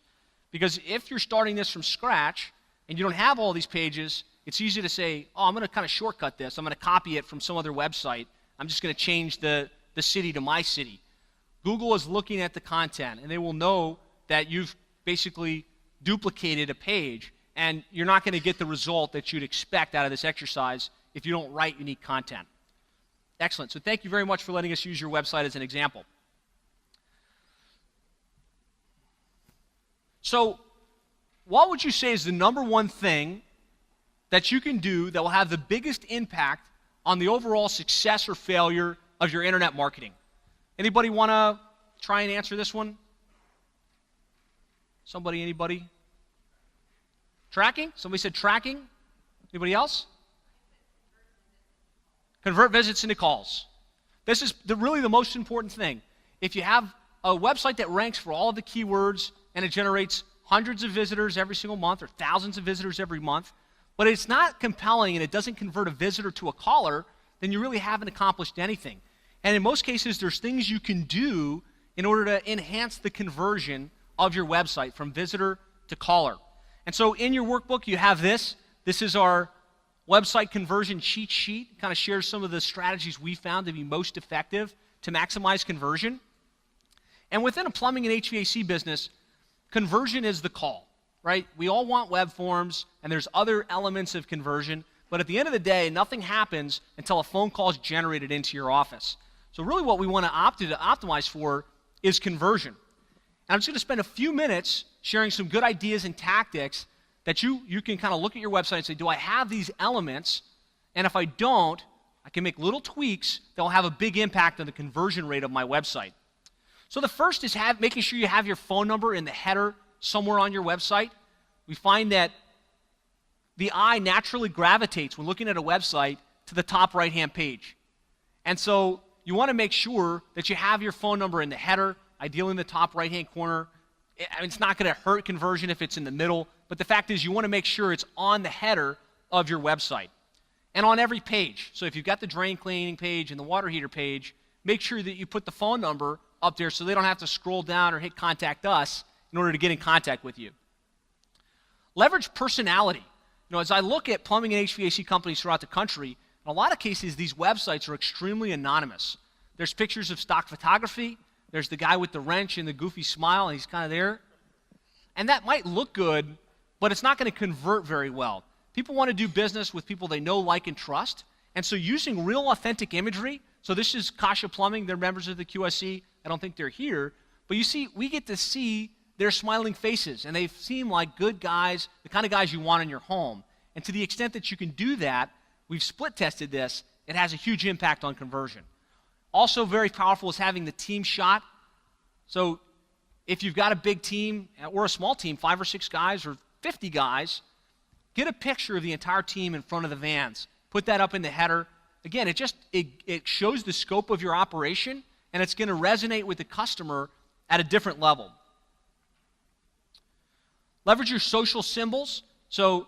Because if you're starting this from scratch and you don't have all these pages, it's easy to say, oh, I'm going to kind of shortcut this. I'm going to copy it from some other website. I'm just going to change the city to my city. Google is looking at the content, and they will know that you've basically duplicated a page, and you're not going to get the result that you'd expect out of this exercise if you don't write unique content. Excellent. So thank you very much for letting us use your website as an example. So what would you say is the number one thing that you can do that will have the biggest impact on the overall success or failure of your internet marketing? Anybody want to try and answer this one? Somebody, anybody? Tracking? Somebody said tracking. Anybody else? Convert visits into calls. This is really the most important thing. If you have a website that ranks for all of the keywords and it generates hundreds of visitors every single month or thousands of visitors every month, but it's not compelling and it doesn't convert a visitor to a caller, then you really haven't accomplished anything. And in most cases, there's things you can do in order to enhance the conversion of your website from visitor to caller. And so in your workbook, you have this. This is our website conversion cheat sheet. It kind of shares some of the strategies we found to be most effective to maximize conversion. And within a plumbing and HVAC business, conversion is the call, right? We all want web forms, and there's other elements of conversion, but at the end of the day, nothing happens until a phone call is generated into your office. So really what we want to optimize for is conversion. And I'm just going to spend a few minutes sharing some good ideas and tactics that you can kind of look at your website and say, do I have these elements? And if I don't, I can make little tweaks that will have a big impact on the conversion rate of my website. So the first is making sure you have your phone number in the header somewhere on your website. We find that the eye naturally gravitates when looking at a website to the top right-hand page. And so you want to make sure that you have your phone number in the header, ideally in the top right-hand corner. It's not going to hurt conversion if it's in the middle, but the fact is you want to make sure it's on the header of your website and on every page. So if you've got the drain cleaning page and the water heater page, make sure that you put the phone number up there so they don't have to scroll down or hit contact us in order to get in contact with you. Leverage personality. As I look at plumbing and HVAC companies throughout the country, in a lot of cases, these websites are extremely anonymous. There's pictures of stock photography. There's the guy with the wrench and the goofy smile, and he's kind of there. And that might look good, but it's not going to convert very well. People want to do business with people they know, like, and trust. And so using real authentic imagery, so this is Kasha Plumbing, they're members of the QSC. I don't think they're here. But you see, we get to see their smiling faces, and they seem like good guys, the kind of guys you want in your home. And to the extent that you can do that, we've split tested this, it has a huge impact on conversion. Also very powerful is having the team shot. So if you've got a big team or a small team, 5 or 6 guys or 50 guys, get a picture of the entire team in front of the vans. Put that up in the header. Again, it shows the scope of your operation, and it's going to resonate with the customer at a different level. Leverage your social symbols. So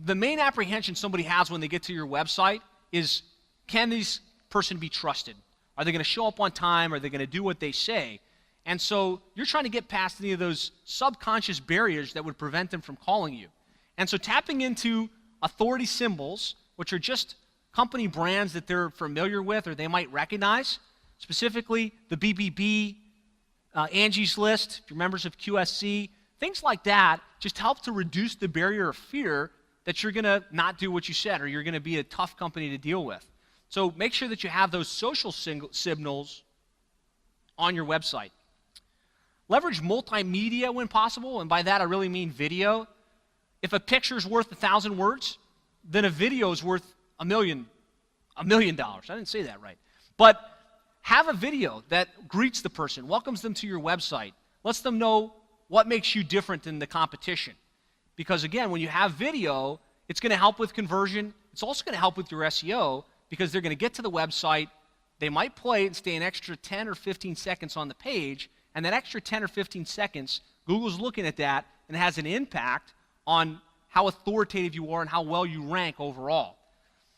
the main apprehension somebody has when they get to your website is, can this person be trusted? Are they going to show up on time? Are they going to do what they say? And so you're trying to get past any of those subconscious barriers that would prevent them from calling you. And so tapping into authority symbols, which are just company brands that they're familiar with or they might recognize, specifically the BBB, Angie's List, if you're members of QSC, things like that just help to reduce the barrier of fear that you're going to not do what you said or you're going to be a tough company to deal with. So make sure that you have those social signals on your website. Leverage multimedia when possible, and by that I really mean video. If a picture is worth 1,000 words, then a video is worth $1 million. I didn't say that right. But have a video that greets the person, welcomes them to your website, lets them know what makes you different than the competition. Because again, when you have video, it's going to help with conversion. It's also going to help with your SEO because they're going to get to the website, they might play it and stay an extra 10 or 15 seconds on the page, and that extra 10 or 15 seconds, Google's looking at that and it has an impact on how authoritative you are and how well you rank overall.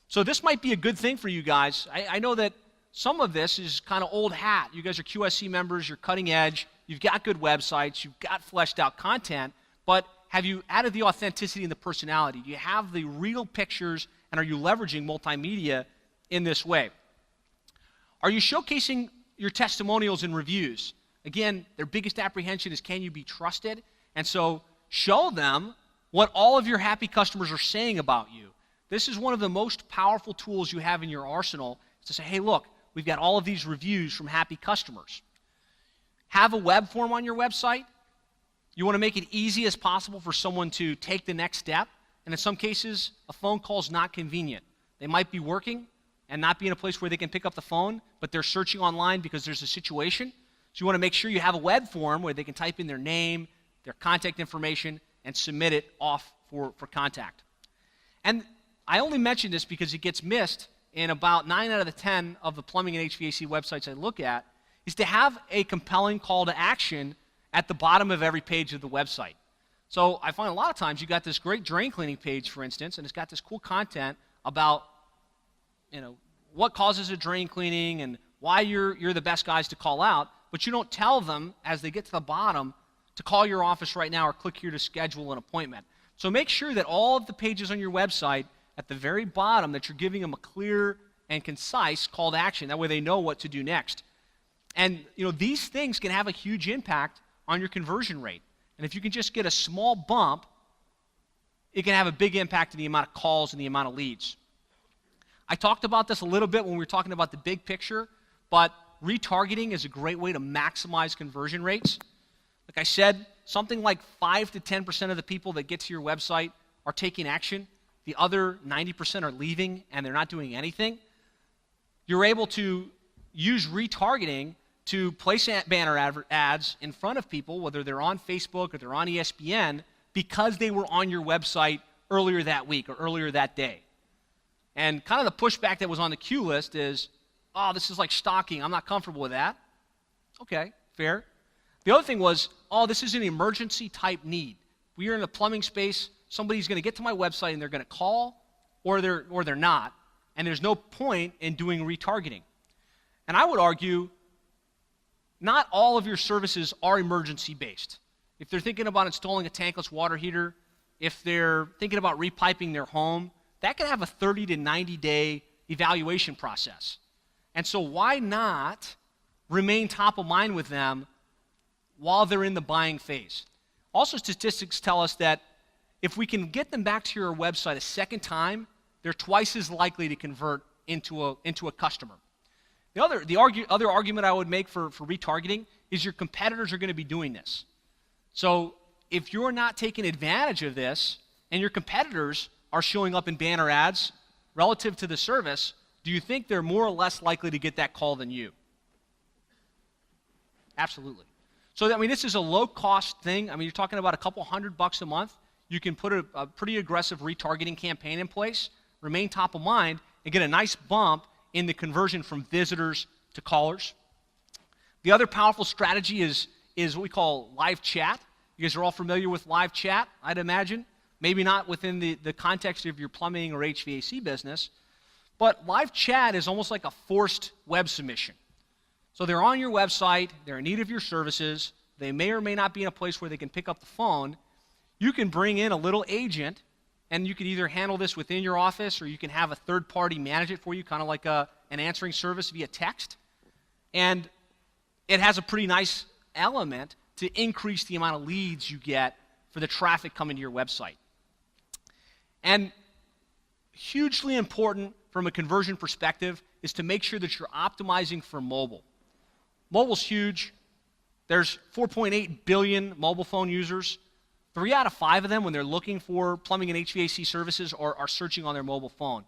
So this might be a good thing for you guys. I know that some of this is kind of old hat. You guys are QSC members, you're cutting edge, you've got good websites, you've got fleshed out content, but have you added the authenticity and the personality? Do you have the real pictures, and are you leveraging multimedia in this way? Are you showcasing your testimonials and reviews? Again, their biggest apprehension is, can you be trusted? And so show them what all of your happy customers are saying about you. This is one of the most powerful tools you have in your arsenal, is to say, hey, look, we've got all of these reviews from happy customers. Have a web form on your website. You want to make it easy as possible for someone to take the next step. And in some cases, a phone call is not convenient. They might be working and not be in a place where they can pick up the phone, but they're searching online because there's a situation. So you want to make sure you have a web form where they can type in their name, their contact information, and submit it off for contact. And I only mention this because it gets missed in about 9 out of the 10 of the plumbing and HVAC websites I look at, is to have a compelling call to action at the bottom of every page of the website. So I find a lot of times you got this great drain cleaning page, for instance, and it's got this cool content about, what causes a drain cleaning and why you're the best guys to call out, but you don't tell them as they get to the bottom to call your office right now or click here to schedule an appointment. So make sure that all of the pages on your website at the very bottom that you're giving them a clear and concise call to action. That way they know what to do next. And these things can have a huge impact on your conversion rate. And if you can just get a small bump, it can have a big impact on the amount of calls and the amount of leads. I talked about this a little bit when we were talking about the big picture, but retargeting is a great way to maximize conversion rates. Like I said, something like 5 to 10% of the people that get to your website are taking action. The other 90% are leaving and they're not doing anything. You're able to use retargeting to place banner ads in front of people, whether they're on Facebook or they're on ESPN, because they were on your website earlier that week or earlier that day. And kind of the pushback that was on the queue list is, oh, this is like stalking. I'm not comfortable with that. Okay, fair. The other thing was, oh, this is an emergency type need. We are in the plumbing space. Somebody's going to get to my website and they're going to call, or they're not. And there's no point in doing retargeting. And I would argue, not all of your services are emergency based. If they're thinking about installing a tankless water heater, if they're thinking about repiping their home, that can have a 30 to 90 day evaluation process. And so why not remain top of mind with them while they're in the buying phase? Also, statistics tell us that if we can get them back to your website a second time, they're twice as likely to convert into a customer. The other argument I would make for retargeting is your competitors are going to be doing this. So if you're not taking advantage of this and your competitors are showing up in banner ads relative to the service, do you think they're more or less likely to get that call than you? Absolutely. So this is a low-cost thing. You're talking about a couple $100 a month. You can put a pretty aggressive retargeting campaign in place, remain top of mind, and get a nice bump in the conversion from visitors to callers. The other powerful strategy is what we call live chat. You guys are all familiar with live chat, I'd imagine. Maybe not within the context of your plumbing or HVAC business, but live chat is almost like a forced web submission. So they're on your website, they're in need of your services, they may or may not be in a place where they can pick up the phone. You can bring in a little agent, and you can either handle this within your office or you can have a third party manage it for you, kind of like an answering service via text. And it has a pretty nice element to increase the amount of leads you get for the traffic coming to your website. And hugely important from a conversion perspective is to make sure that you're optimizing for mobile. Mobile's huge. There's 4.8 billion mobile phone users. 3 out of 5 of them, when they're looking for plumbing and HVAC services, are searching on their mobile phone.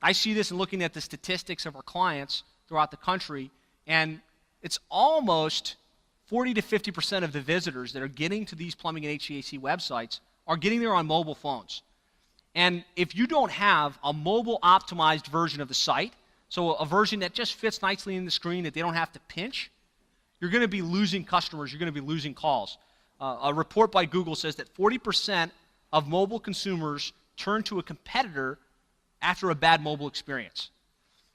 I see this in looking at the statistics of our clients throughout the country, and it's almost 40 to 50% of the visitors that are getting to these plumbing and HVAC websites are getting there on mobile phones. And if you don't have a mobile optimized version of the site, so a version that just fits nicely in the screen that they don't have to pinch, you're going to be losing customers, you're going to be losing calls. A report by Google says that 40% of mobile consumers turn to a competitor after a bad mobile experience.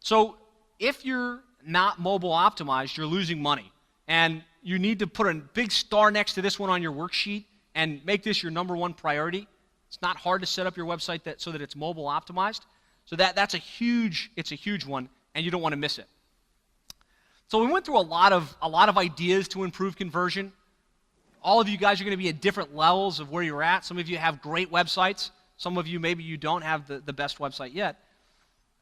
So if you're not mobile optimized, you're losing money. And you need to put a big star next to this one on your worksheet and make this your number one priority. It's not hard to set up your website so that it's mobile optimized. So it's a huge one, and you don't want to miss it. So we went through a lot of ideas to improve conversion. All of you guys are going to be at different levels of where you're at. Some of you have great websites. Some of you, maybe you don't have the best website yet.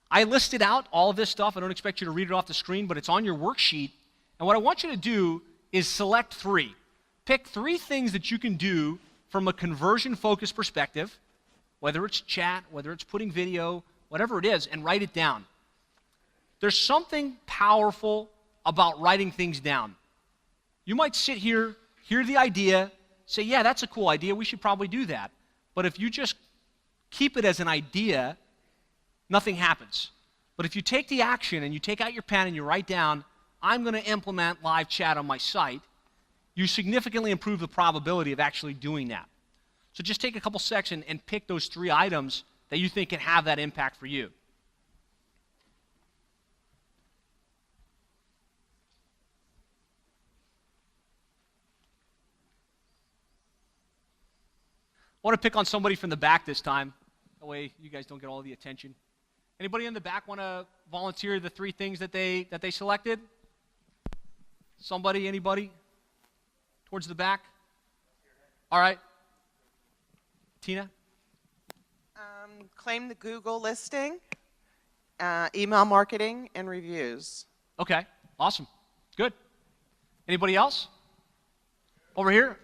I listed out all of this stuff. I don't expect you to read it off the screen, but it's on your worksheet. And what I want you to do is select 3. Pick 3 things that you can do from a conversion-focused perspective, whether it's chat, whether it's putting video, whatever it is, and write it down. There's something powerful about writing things down. You might sit here, hear the idea, say, yeah, that's a cool idea, we should probably do that. But if you just keep it as an idea, nothing happens. But if you take the action and you take out your pen and you write down, I'm going to implement live chat on my site, you significantly improve the probability of actually doing that. So just take a couple seconds and pick those 3 items that you think can have that impact for you. I want to pick on somebody from the back this time. That way you guys don't get all the attention. Anybody in the back want to volunteer the 3 things that they selected? Somebody, anybody? Towards the back? All right. Tina? Claim the Google listing, email marketing, and reviews. Okay, awesome. Good. Anybody else? Over here?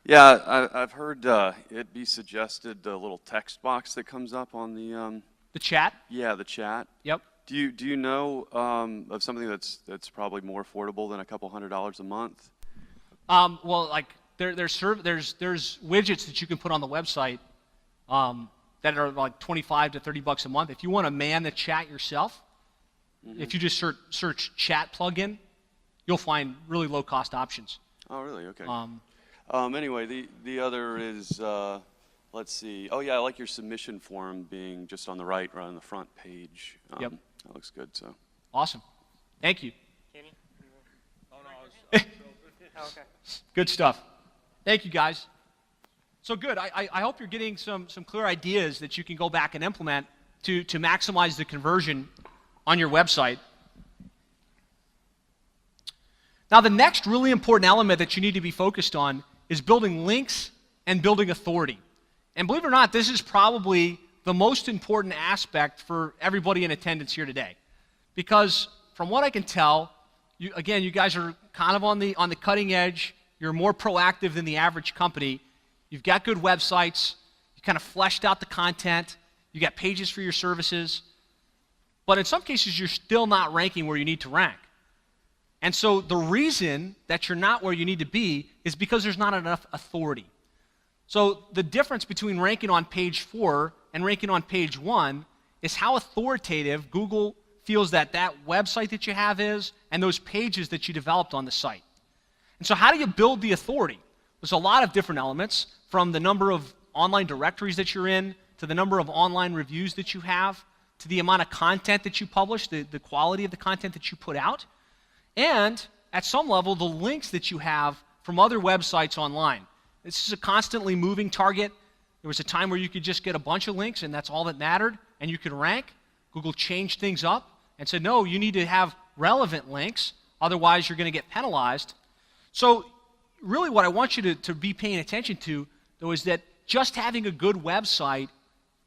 Yeah, I've heard it be suggested the little text box that comes up on The chat? yeah, the chat. Yep. Do you know of something that's probably more affordable than a couple $100 a month? Well, like there's widgets that you can put on the website that are like 25 to 30 bucks a month. If you want to man the chat yourself, if you just search chat plugin, you'll find really low cost options. Oh, really? Okay. Anyway, the other is, let's see. Oh, yeah, I like your submission form being just on the right, right on the front page. Yep. That looks good. So. Awesome. Thank you. Kenny? Oh, no, Okay. Good stuff. Thank you, guys. So good. I hope you're getting some clear ideas that you can go back and implement to maximize the conversion on your website. Now, the next really important element that you need to be focused on is building links and building authority. And believe it or not, this is probably the most important aspect for everybody in attendance here today. Because from what I can tell, you guys are kind of on the cutting edge. You're more proactive than the average company. You've got good websites. You kind of fleshed out the content. You got pages for your services. But in some cases, you're still not ranking where you need to rank. And so the reason that you're not where you need to be is because there's not enough authority. So the difference between ranking on page 4 and ranking on page 1 is how authoritative Google feels that website that you have is and those pages that you developed on the site. And so how do you build the authority? There's a lot of different elements, from the number of online directories that you're in, to the number of online reviews that you have, to the amount of content that you publish, the quality of the content that you put out, and at some level, the links that you have from other websites online. This is a constantly moving target. There was a time where you could just get a bunch of links and that's all that mattered, and you could rank. Google changed things up and said, no, you need to have relevant links, otherwise you're going to get penalized. So really what I want you to be paying attention to, though, is that just having a good website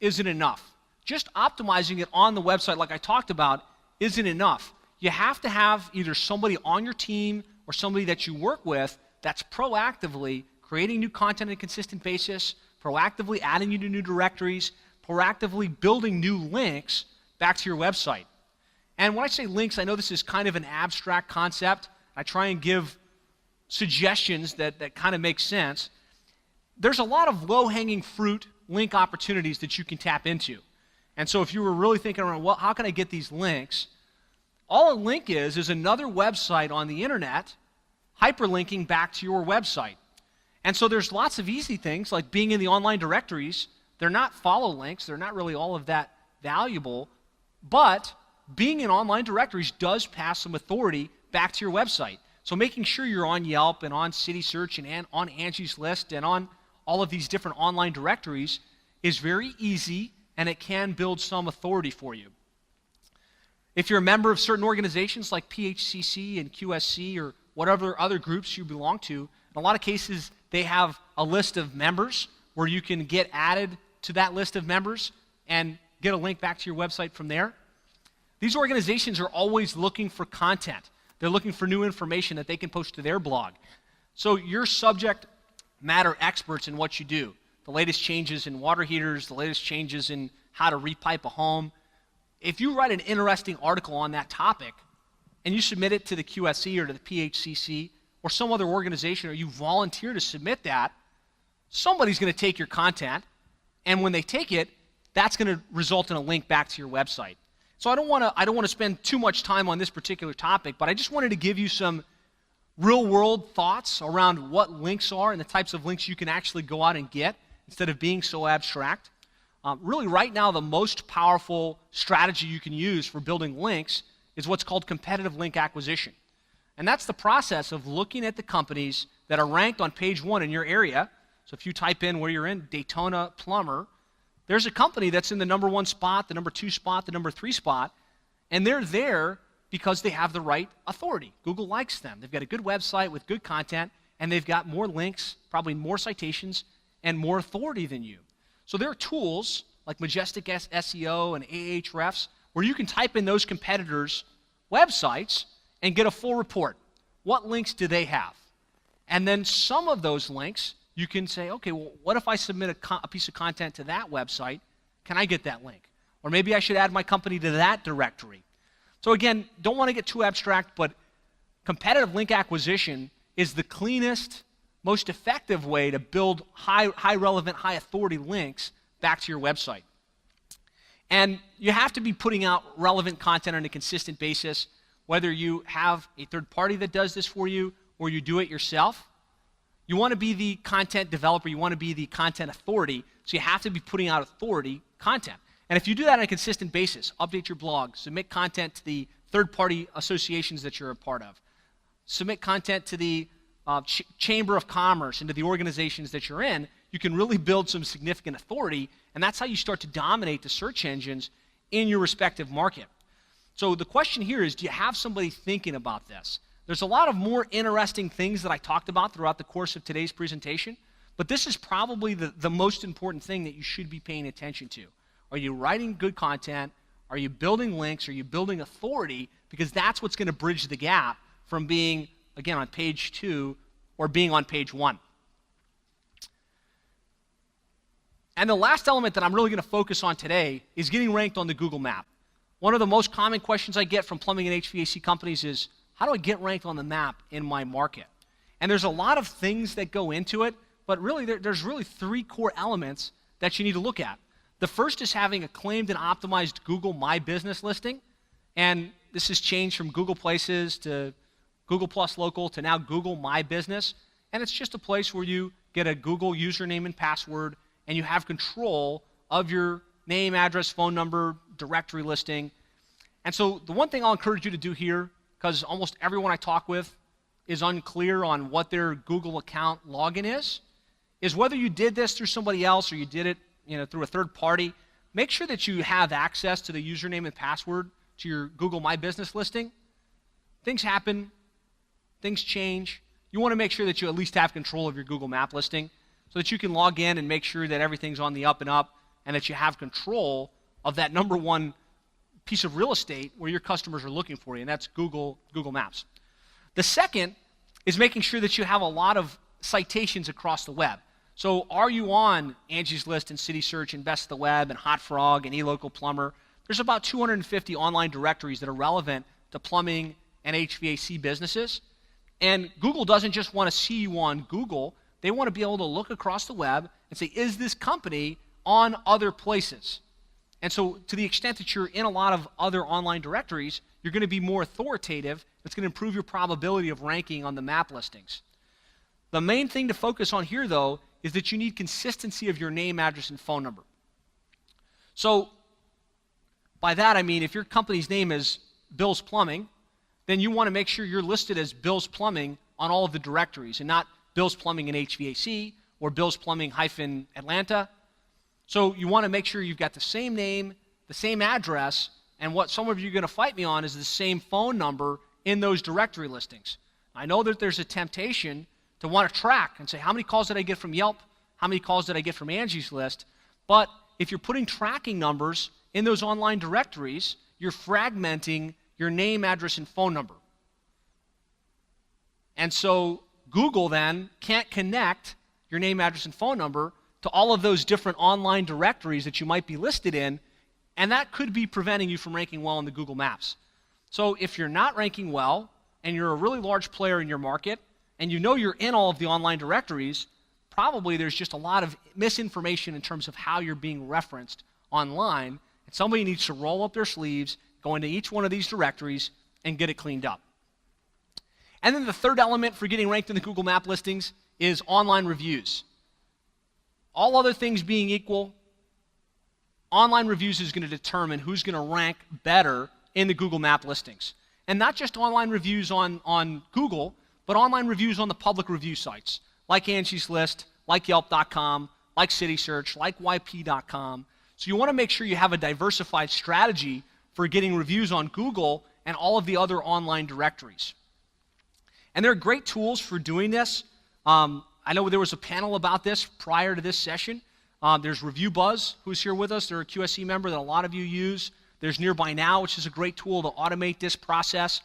isn't enough. Just optimizing it on the website, like I talked about, isn't enough. You have to have either somebody on your team or somebody that you work with that's proactively creating new content on a consistent basis, proactively adding you to new directories, proactively building new links back to your website. And when I say links, I know this is kind of an abstract concept. I try and give suggestions that kind of make sense. There's a lot of low-hanging fruit link opportunities that you can tap into. And so if you were really thinking around, well, how can I get these links? All a link is another website on the internet hyperlinking back to your website. And so there's lots of easy things, like being in the online directories. They're not follow links. They're not really all of that valuable. But being in online directories does pass some authority back to your website. So making sure you're on Yelp and on CitySearch and on Angie's List and on all of these different online directories is very easy, and it can build some authority for you. If you're a member of certain organizations like PHCC and QSC or whatever other groups you belong to, in a lot of cases they have a list of members where you can get added to that list of members and get a link back to your website from there. These organizations are always looking for content. They're looking for new information that they can post to their blog. So you're subject matter experts in what you do. The latest changes in water heaters, the latest changes in how to repipe a home. If you write an interesting article on that topic and you submit it to the QSC or to the PHCC or some other organization, or you volunteer to submit that, somebody's going to take your content, and when they take it, that's going to result in a link back to your website. So I don't want to spend too much time on this particular topic, but I just wanted to give you some real-world thoughts around what links are and the types of links you can actually go out and get instead of being so abstract. Really, right now, the most powerful strategy you can use for building links is what's called competitive link acquisition. And that's the process of looking at the companies that are ranked on page 1 in your area. So if you type in where you're in, Daytona Plumber, there's a company that's in the number 1 spot, the number 2 spot, the number 3 spot, and they're there because they have the right authority. Google likes them. They've got a good website with good content, and they've got more links, probably more citations, and more authority than you. So there are tools like Majestic SEO and Ahrefs where you can type in those competitors' websites and get a full report. What links do they have? And then some of those links, you can say, okay, well, what if I submit a piece of content to that website? Can I get that link? Or maybe I should add my company to that directory. So again, don't want to get too abstract, but competitive link acquisition is the cleanest, most effective way to build high relevant, high authority links back to your website. And you have to be putting out relevant content on a consistent basis, whether you have a third party that does this for you or you do it yourself. You want to be the content developer, you want to be the content authority, so you have to be putting out authority content. And if you do that on a consistent basis, update your blog, submit content to the third-party associations that you're a part of, submit content to the Chamber of Commerce and to the organizations that you're in, you can really build some significant authority, and that's how you start to dominate the search engines in your respective market. So the question here is, do you have somebody thinking about this? There's a lot of more interesting things that I talked about throughout the course of today's presentation, but this is probably the most important thing that you should be paying attention to. Are you writing good content? Are you building links? Are you building authority? Because that's what's going to bridge the gap from being, again, on page 2 or being on page 1. And the last element that I'm really going to focus on today is getting ranked on the Google map. One of the most common questions I get from plumbing and HVAC companies is, how do I get ranked on the map in my market? And there's a lot of things that go into it, but really there's really 3 core elements that you need to look at. The first is having a claimed and optimized Google My Business listing, and this has changed from Google Places to Google Plus Local to now Google My Business, and it's just a place where you get a Google username and password, and you have control of your name, address, phone number, directory listing. And so the one thing I'll encourage you to do here, because almost everyone I talk with is unclear on what their Google account login is whether you did this through somebody else or you did it through a third party, make sure that you have access to the username and password to your Google My Business listing. Things happen, things change. You want to make sure that you at least have control of your Google Map listing so that you can log in and make sure that everything's on the up and up and that you have control of that number 1 piece of real estate where your customers are looking for you, and that's Google Maps. The second is making sure that you have a lot of citations across the web. So are you on Angie's List and City Search and Best of the Web and Hot Frog and eLocal Plumber? There's about 250 online directories that are relevant to plumbing and HVAC businesses. And Google doesn't just want to see you on Google. They want to be able to look across the web and say, is this company on other places? And so to the extent that you're in a lot of other online directories, you're going to be more authoritative. It's going to improve your probability of ranking on the map listings. The main thing to focus on here, though, is that you need consistency of your name, address, and phone number. So by that I mean if your company's name is Bill's Plumbing, then you want to make sure you're listed as Bill's Plumbing on all of the directories and not Bill's Plumbing and HVAC or Bill's Plumbing - Atlanta. So you want to make sure you've got the same name, the same address, and what some of you are going to fight me on is the same phone number in those directory listings. I know that there's a temptation to want to track and say, how many calls did I get from Yelp? How many calls did I get from Angie's List? But if you're putting tracking numbers in those online directories, you're fragmenting your name, address, and phone number. And so Google then can't connect your name, address, and phone number to all of those different online directories that you might be listed in, and that could be preventing you from ranking well in the Google Maps. So if you're not ranking well, and you're a really large player in your market, and you know you're in all of the online directories, probably there's just a lot of misinformation in terms of how you're being referenced online, and somebody needs to roll up their sleeves, go into each one of these directories, and get it cleaned up. And then the third element for getting ranked in the Google Map listings is online reviews. All other things being equal, online reviews is going to determine who's going to rank better in the Google Map listings. And not just online reviews on Google, but online reviews on the public review sites, like Angie's List, like Yelp.com, like CitySearch, like YP.com. So you want to make sure you have a diversified strategy for getting reviews on Google and all of the other online directories. And there are great tools for doing this. I know there was a panel about this prior to this session. There's ReviewBuzz, who's here with us. They're a QSC member that a lot of you use. There's Nearby Now, which is a great tool to automate this process.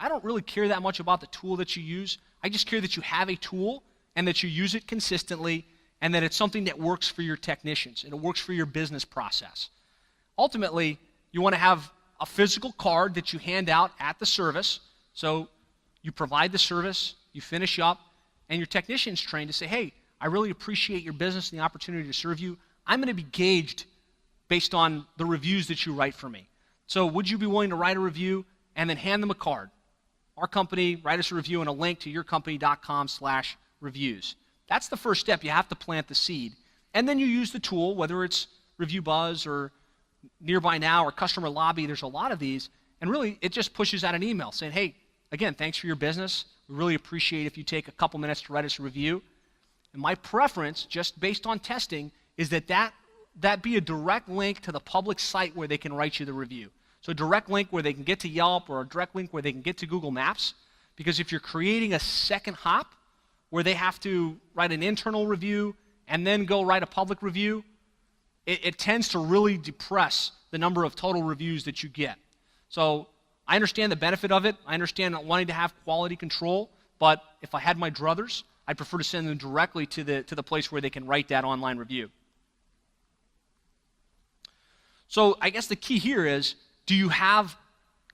I don't really care that much about the tool that you use. I just care that you have a tool and that you use it consistently and that it's something that works for your technicians and it works for your business process. Ultimately, you want to have a physical card that you hand out at the service. So you provide the service, you finish up, and your technician's trained to say, hey, I really appreciate your business and the opportunity to serve you. I'm going to be gauged based on the reviews that you write for me. So would you be willing to write a review and then hand them a card? Our company, write us a review and a link to yourcompany.com/reviews. That's the first step. You have to plant the seed. And then you use the tool, whether it's ReviewBuzz or Nearby Now or Customer Lobby. There's a lot of these. And really, it just pushes out an email saying, hey, again, thanks for your business. We really appreciate if you take a couple minutes to write us a review. And my preference, just based on testing, is that be a direct link to the public site where they can write you the review. So a direct link where they can get to Yelp or a direct link where they can get to Google Maps. Because if you're creating a second hop where they have to write an internal review and then go write a public review, it tends to really depress the number of total reviews that you get. So I understand the benefit of it. I understand not wanting to have quality control, but if I had my druthers, I'd prefer to send them directly to the place where they can write that online review. So I guess the key here is, do you have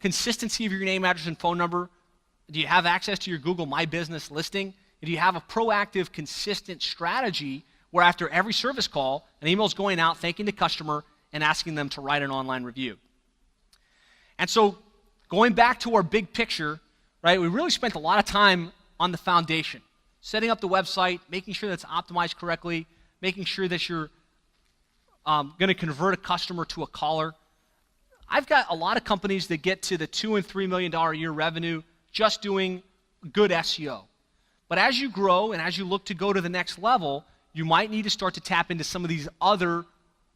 consistency of your name, address, and phone number? Do you have access to your Google My Business listing? Do you have a proactive, consistent strategy where after every service call, an email is going out thanking the customer and asking them to write an online review? And so going back to our big picture, right, we really spent a lot of time on the foundation, setting up the website, making sure that's optimized correctly, making sure that you're going to convert a customer to a caller. I've got a lot of companies that get to the $2 and $3 million a year revenue just doing good SEO. But as you grow and as you look to go to the next level, you might need to start to tap into some of these other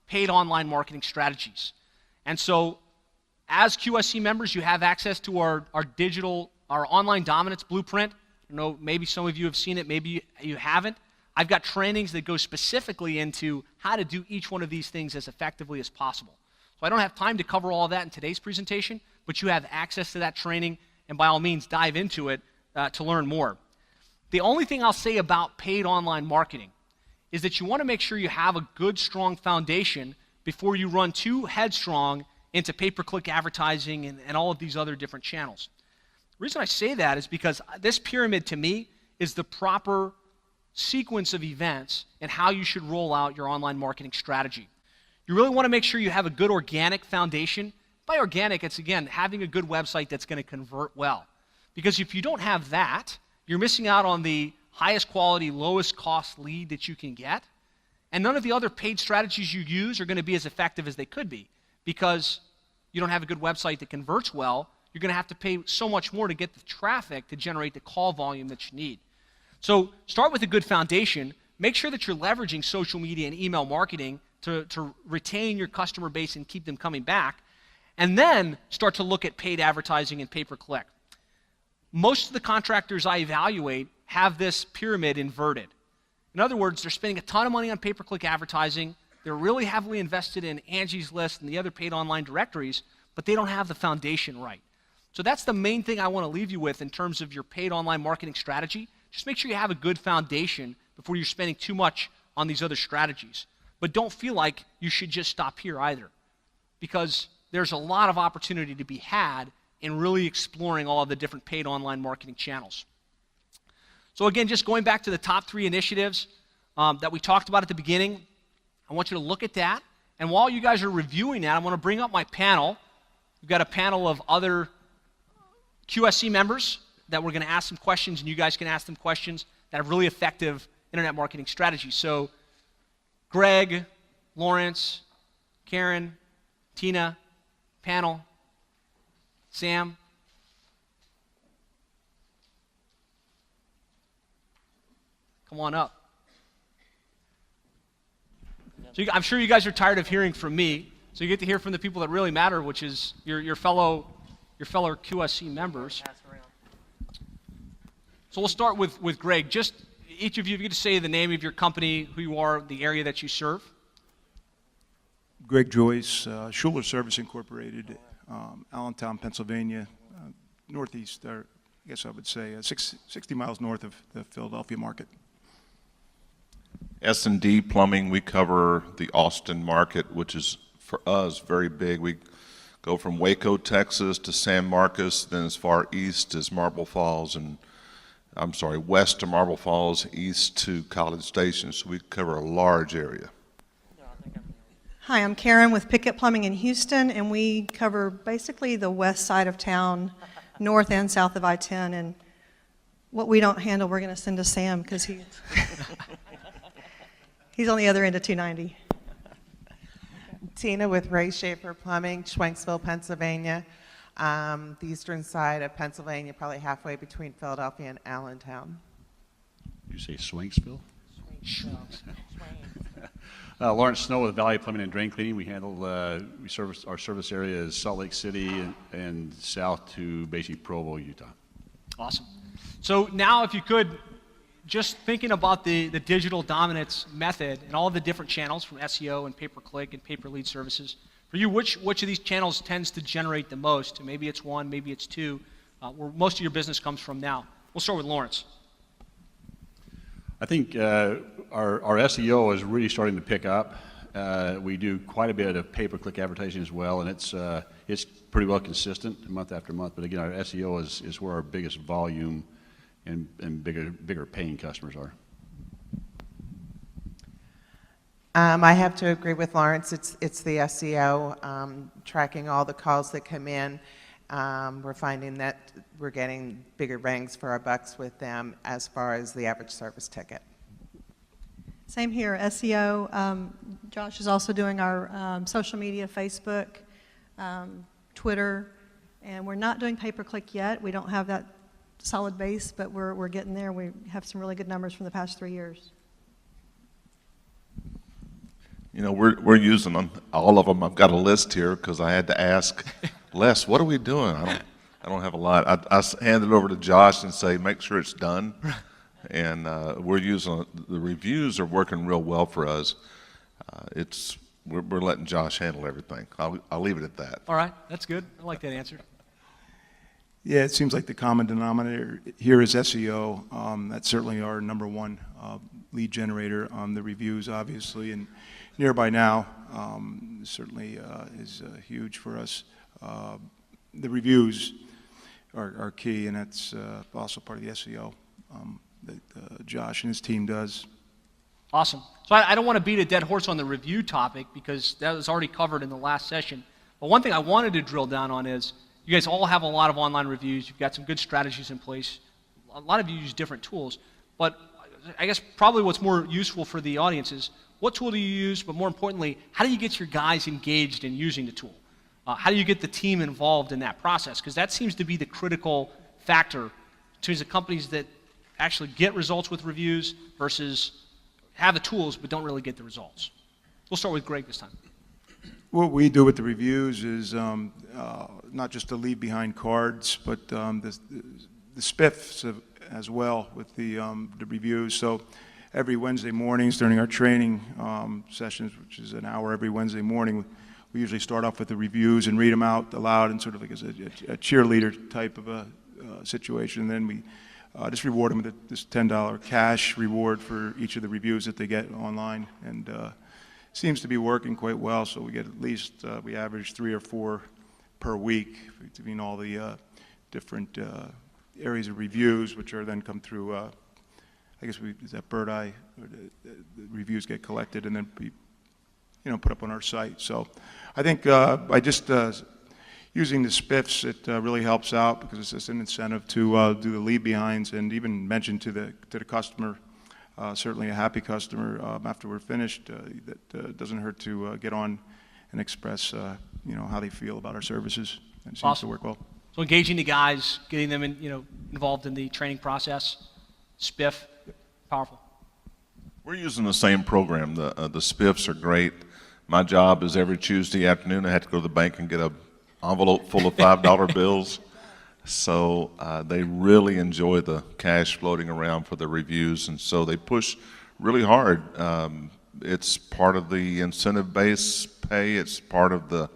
paid online marketing strategies. And so as QSC members, you have access to our online dominance blueprint. I know maybe some of you have seen it, maybe you haven't. I've got trainings that go specifically into how to do each one of these things as effectively as possible. So I don't have time to cover all of that in today's presentation, but you have access to that training, and by all means, dive into it to learn more. The only thing I'll say about paid online marketing is that you want to make sure you have a good, strong foundation before you run too headstrong into pay-per-click advertising and all of these other different channels. The reason I say that is because this pyramid, to me, is the proper sequence of events and how you should roll out your online marketing strategy. You really want to make sure you have a good organic foundation. By organic, it's, again, having a good website that's going to convert well. Because if you don't have that, you're missing out on the highest quality, lowest cost lead that you can get. And none of the other paid strategies you use are going to be as effective as they could be. Because you don't have a good website that converts well, you're going to have to pay so much more to get the traffic to generate the call volume that you need. So start with a good foundation. Make sure that you're leveraging social media and email marketing to retain your customer base and keep them coming back. And then start to look at paid advertising and pay-per-click. Most of the contractors I evaluate have this pyramid inverted. In other words, they're spending a ton of money on pay-per-click advertising. They're really heavily invested in Angie's List and the other paid online directories, but they don't have the foundation right. So that's the main thing I want to leave you with in terms of your paid online marketing strategy. Just make sure you have a good foundation before you're spending too much on these other strategies. But don't feel like you should just stop here either, because there's a lot of opportunity to be had in really exploring all of the different paid online marketing channels. So again, just going back to the top 3 initiatives that we talked about at the beginning, I want you to look at that. And while you guys are reviewing that, I want to bring up my panel. We've got a panel of other QSC members that we're going to ask some questions, and you guys can ask them questions that have really effective internet marketing strategies. So Greg, Lawrence, Karen, Tina, panel, Sam. Come on up. So I'm sure you guys are tired of hearing from me, so you get to hear from the people that really matter, which is your fellow QSC members. So we'll start with Greg. Just each of you, if you could say the name of your company, who you are, the area that you serve. Greg Joyce, Schuler Service Incorporated, Allentown, Pennsylvania, northeast, or I guess I would say 60 miles north of the Philadelphia market. S&D Plumbing, we cover the Austin market, which is for us very big. We go from Waco, Texas to San Marcos, then as far east as Marble Falls, and west to Marble Falls, east to College Station, so we cover a large area. Hi, I'm Karen with Pickett Plumbing in Houston, and we cover basically the west side of town, north and south of I-10, and what we don't handle, we're going to send to Sam, because he's on the other end of 290. Tina with Ray Schaefer Plumbing, Schwenksville, Pennsylvania. The eastern side of Pennsylvania, probably halfway between Philadelphia and Allentown. You say Swanksville? Lawrence Snow with Valley Plumbing and Drain Cleaning. We handle, our service area is Salt Lake City and south to basically Provo, Utah. Awesome. So now if you could, just thinking about the digital dominance method and all the different channels from SEO and pay-per-click and pay-per-lead services, for you, which of these channels tends to generate the most? Maybe it's one, maybe it's two, where most of your business comes from now. We'll start with Lawrence. I think our SEO is really starting to pick up. We do quite a bit of pay-per-click advertising as well, and it's pretty well consistent month after month. But again, our SEO is where our biggest volume and bigger paying customers are. I have to agree with Lawrence. It's the SEO, tracking all the calls that come in. We're finding that we're getting bigger bangs for our bucks with them as far as the average service ticket. Same here, SEO. Josh is also doing our social media, Facebook, Twitter, and we're not doing pay-per-click yet. We don't have that solid base, but we're getting there. We have some really good numbers from the past 3 years. You know, we're using all of them. I've got a list here because I had to ask Les, what are we doing? I don't have a lot. I hand it over to Josh and say, make sure it's done. And we're using, the reviews are working real well for us. We're letting Josh handle everything. I'll leave it at that. All right, that's good. I like that answer. Yeah, it seems like the common denominator here is SEO. That's certainly our number one lead generator. The reviews, obviously, and Nearby Now certainly is huge for us. The reviews are key, and that's also part of the SEO that Josh and his team does. Awesome. So I don't want to beat a dead horse on the review topic because that was already covered in the last session. But one thing I wanted to drill down on is you guys all have a lot of online reviews. You've got some good strategies in place. A lot of you use different tools. But I guess probably what's more useful for the audience is what tool do you use, but more importantly, how do you get your guys engaged in using the tool? How do you get the team involved in that process? Because that seems to be the critical factor between the companies that actually get results with reviews versus have the tools but don't really get the results. We'll start with Greg this time. What we do with the reviews is not just to leave behind cards, but the spiffs as well with the reviews. So every Wednesday mornings during our training sessions, which is an hour every Wednesday morning, we usually start off with the reviews and read them out aloud and sort of like as a cheerleader type of a situation. And then we just reward them with this $10 cash reward for each of the reviews that they get online. And seems to be working quite well, so we get at least, we average 3 or 4 per week between all the different areas of reviews, which are then come through I guess is that Bird Eye, the reviews get collected and then be, put up on our site. So I think by just using the spiffs, it really helps out because it's just an incentive to do the leave behinds and even mention to the customer, certainly a happy customer after we're finished, that doesn't hurt to get on and express how they feel about our services. And it seems Awesome. to work well. So engaging the guys, getting them involved in the training process, spiff, powerful. We're using the same program. The spiffs are great. My job is every Tuesday afternoon I have to go to the bank and get an envelope full of $5 bills. So they really enjoy the cash floating around for the reviews, and so they push really hard. It's part of the incentive-based pay. It's part of the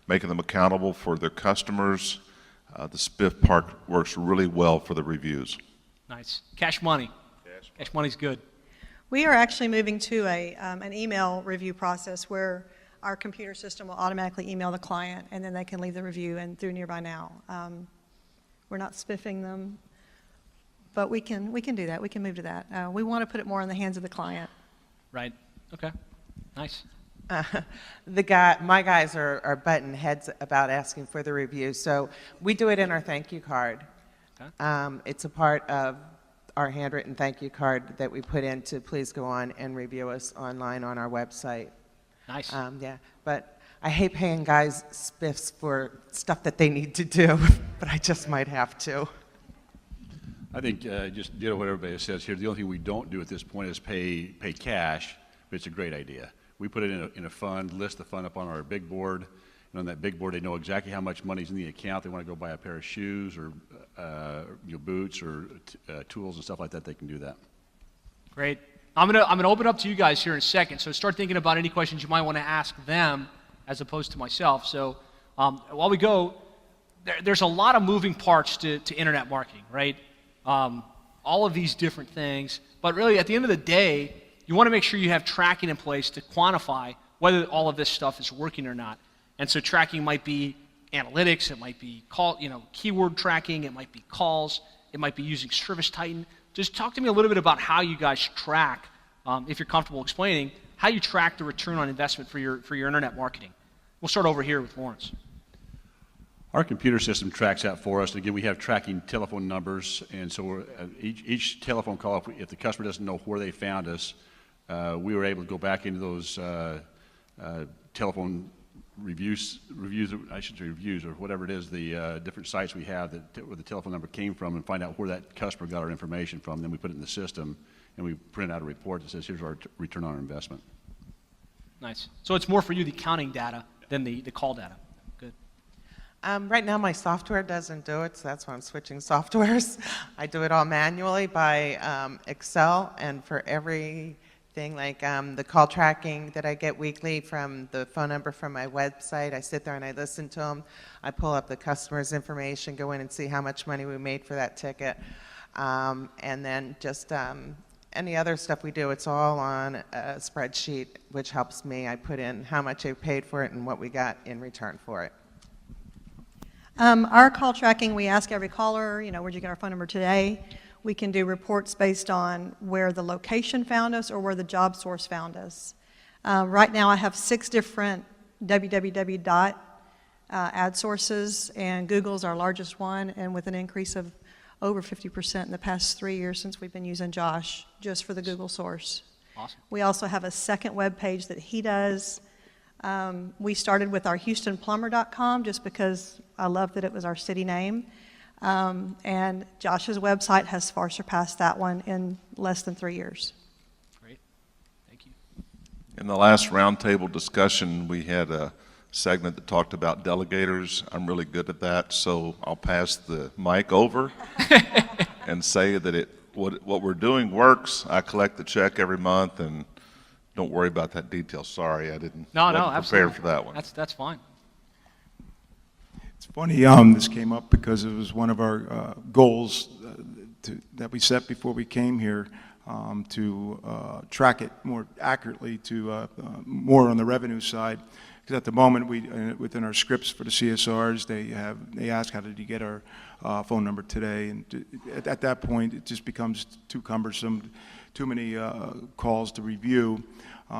making them accountable for their customers. The spiff part works really well for the reviews. Nice. Cash money. Cash money's good. We are actually moving to an email review process where our computer system will automatically email the client, and then they can leave the review and through Nearby Now. We're not spiffing them, but we can do that. We can move to that. We want to put it more in the hands of the client. Right. Okay. Nice. My guys are button heads about asking for the review, so we do it in our thank you card. Okay. It's a part of our handwritten thank you card that we put in to please go on and review us online on our website. Nice. Yeah, but I hate paying guys spiffs for stuff that they need to do, but I just might have to. I think just ditto what everybody says here. The only thing we don't do at this point is pay cash, but it's a great idea. We put it in a fund, list the fund up on our big board, and on that big board they know exactly how much money's in the account. They want to go buy a pair of shoes or boots or tools and stuff like that. They can do that. Great. I'm gonna open up to you guys here in a second. So start thinking about any questions you might want to ask them as opposed to myself. So while we go, there's a lot of moving parts to internet marketing, right? All of these different things, but really at the end of the day, you want to make sure you have tracking in place to quantify whether all of this stuff is working or not. And so tracking might be analytics, it might be keyword tracking, it might be calls, it might be using Service Titan. Just talk to me a little bit about how you guys track, if you're comfortable explaining, how you track the return on investment for your internet marketing. We'll start over here with Lawrence. Our computer system tracks that for us. And again, we have tracking telephone numbers, and so each telephone call, if the customer doesn't know where they found us, we were able to go back into those telephone reviews, or whatever it is, the different sites we have where the telephone number came from, and find out where that customer got our information from. Then we put it in the system, and we print out a report that says, here's our return on our investment. Nice. So it's more for you the accounting data than the call data. Good. Right now my software doesn't do it, so that's why I'm switching softwares. I do it all manually by Excel, and for everything like the call tracking that I get weekly from the phone number from my website, I sit there and I listen to them. I pull up the customer's information, go in and see how much money we made for that ticket. And then just any other stuff we do, it's all on a spreadsheet, which helps me. I put in how much I paid for it and what we got in return for it. Our call tracking, we ask every caller, where'd you get our phone number today? We can do reports based on where the location found us or where the job source found us. Right now I have 6 different www ad sources, and Google's our largest one, and with an increase of over 50% in the past 3 years since we've been using Josh just for the Google source. Awesome. We also have a second web page that he does. We started with our HoustonPlumber.com just because I loved that it was our city name. And Josh's website has far surpassed that one in less than 3 years. Great. Thank you. In the last roundtable discussion, we had a segment that talked about delegators. I'm really good at that, so I'll pass the mic over and say that what we're doing works. I collect the check every month, and don't worry about that detail. Sorry, I wasn't absolutely prepared for that one. That's fine. It's funny, this came up because it was one of our goals that we set before we came here, to track it more accurately, to more on the revenue side. because at the moment, within our scripts for the CSRs, they ask, how did you get our phone number today? And at that point, it just becomes too cumbersome, too many calls to review.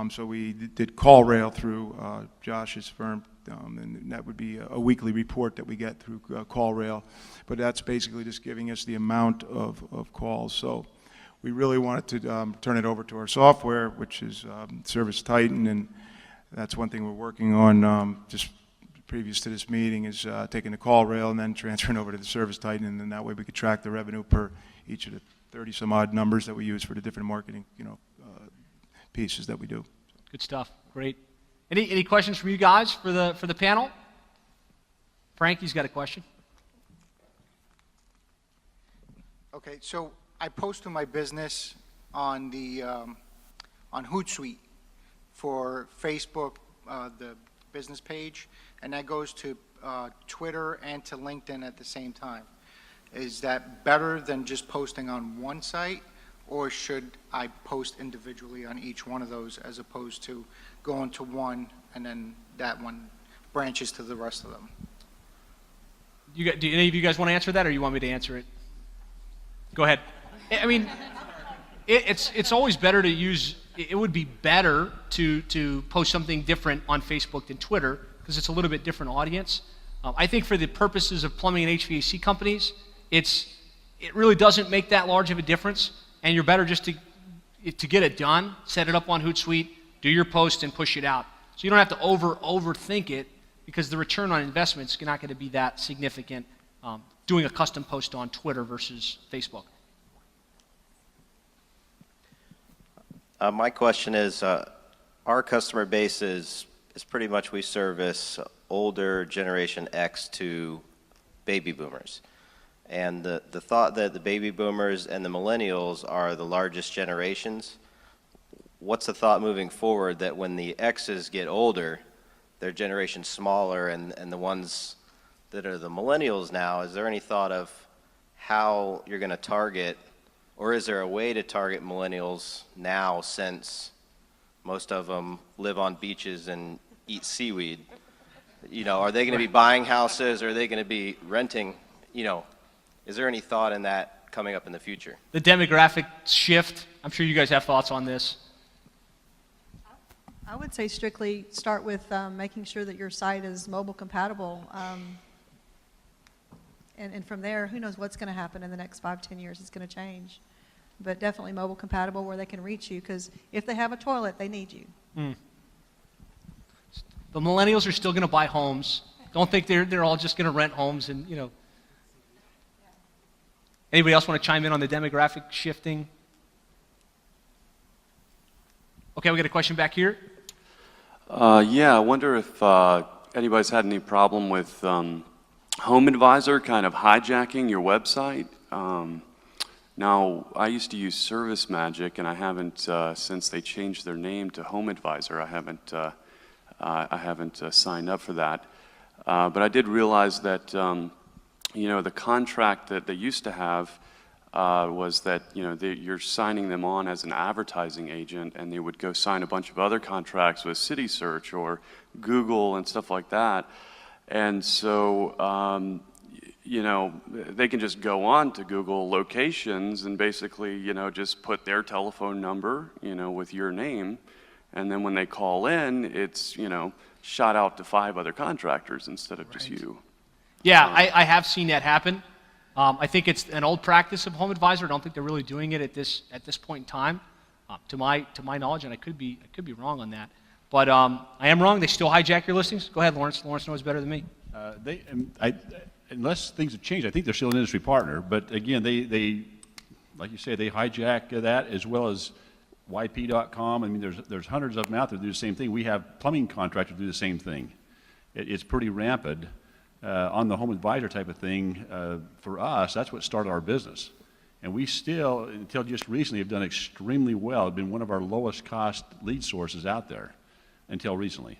So we did call rail through Josh's firm, and that would be a weekly report that we get through call rail. But that's basically just giving us the amount of calls. So we really wanted to turn it over to our software, which is Service Titan, and that's one thing we're working on just previous to this meeting is taking the call rail and then transferring over to the Service Titan, and then that way we could track the revenue per each of the 30 some odd numbers that we use for the different marketing, pieces that we do. Good stuff. Great. Any questions from you guys for the panel? Frankie's got a question. Okay, so I post to my business on the on Hootsuite for Facebook, the business page, and that goes to Twitter and to LinkedIn at the same time. Is that better than just posting on one site, or should I post individually on each one of those as opposed to going to one and then that one branches to the rest of them? Do any of you guys want to answer that, or you want me to answer it? Go ahead. I mean, it's always better to use. It would be better to post something different on Facebook than Twitter because it's a little bit different audience. I think for the purposes of plumbing and HVAC companies, it really doesn't make that large of a difference, and you're better just to get it done, set it up on Hootsuite, do your post, and push it out. So you don't have to overthink it because the return on investment is not going to be that significant doing a custom post on Twitter versus Facebook. My question is, our customer base is pretty much we service older Generation X to baby boomers. And the thought that the baby boomers and the millennials are the largest generations, what's the thought moving forward that when the X's get older, their generation's smaller, and the ones that are the millennials now, is there any thought of how you're going to target, or is there a way to target millennials now since most of them live on beaches and eat seaweed? Are they going to be buying houses, or are they going to be renting? Is there any thought in that coming up in the future? The demographic shift, I'm sure you guys have thoughts on this. I would say strictly start with making sure that your site is mobile compatible. And from there, who knows what's going to happen in the next 5-10 years. It's going to change. But definitely mobile compatible where they can reach you, because if they have a toilet, they need you. The millennials are still going to buy homes. Don't think they're all just going to rent homes and, Anybody else want to chime in on the demographic shifting? Okay, we got a question back here. Yeah, I wonder if anybody's had any problem with Home Advisor kind of hijacking your website. Now, I used to use Service Magic, and I haven't since they changed their name to Home Advisor. I haven't signed up for that. But I did realize that the contract that they used to have was that you're signing them on as an advertising agent, and they would go sign a bunch of other contracts with City Search or Google and stuff like that. And so they can just go on to Google locations and basically just put their telephone number with your name, and then when they call in, it's shot out to 5 other contractors instead of just you. Yeah, I have seen that happen. I think it's an old practice of Home Advisor. I don't think they're really doing it at this point in time, to my knowledge, and I could be wrong on that. But I am wrong. They still hijack your listings. Go ahead, Lawrence. Lawrence knows better than me. Unless things have changed, I think they're still an industry partner. But again, they like you say, they hijack that as well as YP.com. I mean, there's hundreds of them out there that do the same thing. We have plumbing contractors do the same thing. It's pretty rampant. On the Home Advisor type of thing, for us, that's what started our business. And we still, until just recently, have done extremely well. It's been one of our lowest cost lead sources out there until recently.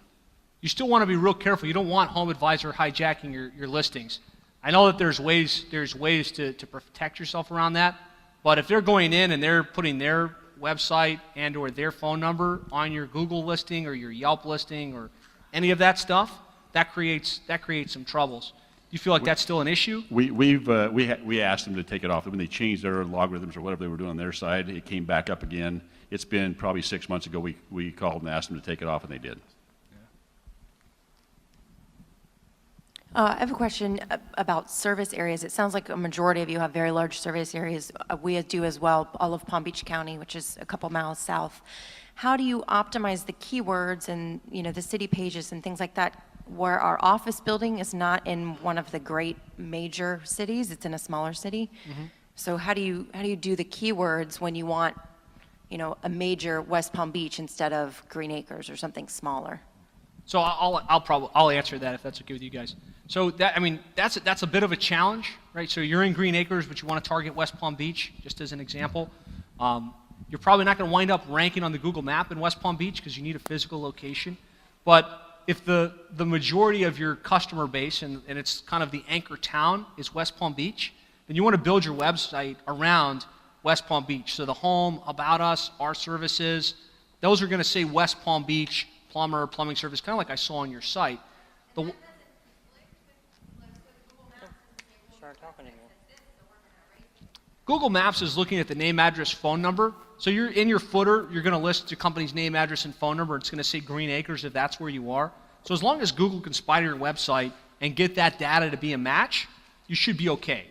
You still want to be real careful. You don't want Home Advisor hijacking your listings. I know that there's ways to protect yourself around that, but if they're going in and they're putting their website and or their phone number on your Google listing or your Yelp listing or any of that stuff, that creates some troubles. Do you feel like that's still an issue? We asked them to take it off. When they changed their logarithms or whatever they were doing on their side, it came back up again. It's been probably 6 months ago we called and asked them to take it off, and they did. I have a question about service areas. It sounds like a majority of you have very large service areas. We do as well, all of Palm Beach County, which is a couple miles south. How do you optimize the keywords and the city pages and things like that, where our office building is not in one of the great major cities? It's in a smaller city. Mm-hmm. So how do you do the keywords when you want a major West Palm Beach instead of Green Acres or something smaller? So I'll answer that if that's okay with you guys. So that's a bit of a challenge, right? So you're in Green Acres, but you want to target West Palm Beach, just as an example. You're probably not going to wind up ranking on the Google map in West Palm Beach because you need a physical location. But if the majority of your customer base, and it's kind of the anchor town, is West Palm Beach, then you want to build your website around West Palm Beach. So the home, about us, our services, those are going to say West Palm Beach, plumber, plumbing service, kind of like I saw on your site. Google Maps is looking at the name, address, phone number. So you're in your footer, you're going to list your company's name, address, and phone number. It's going to say Green Acres if that's where you are. So as long as Google can spy to your website and get that data to be a match, you should be okay.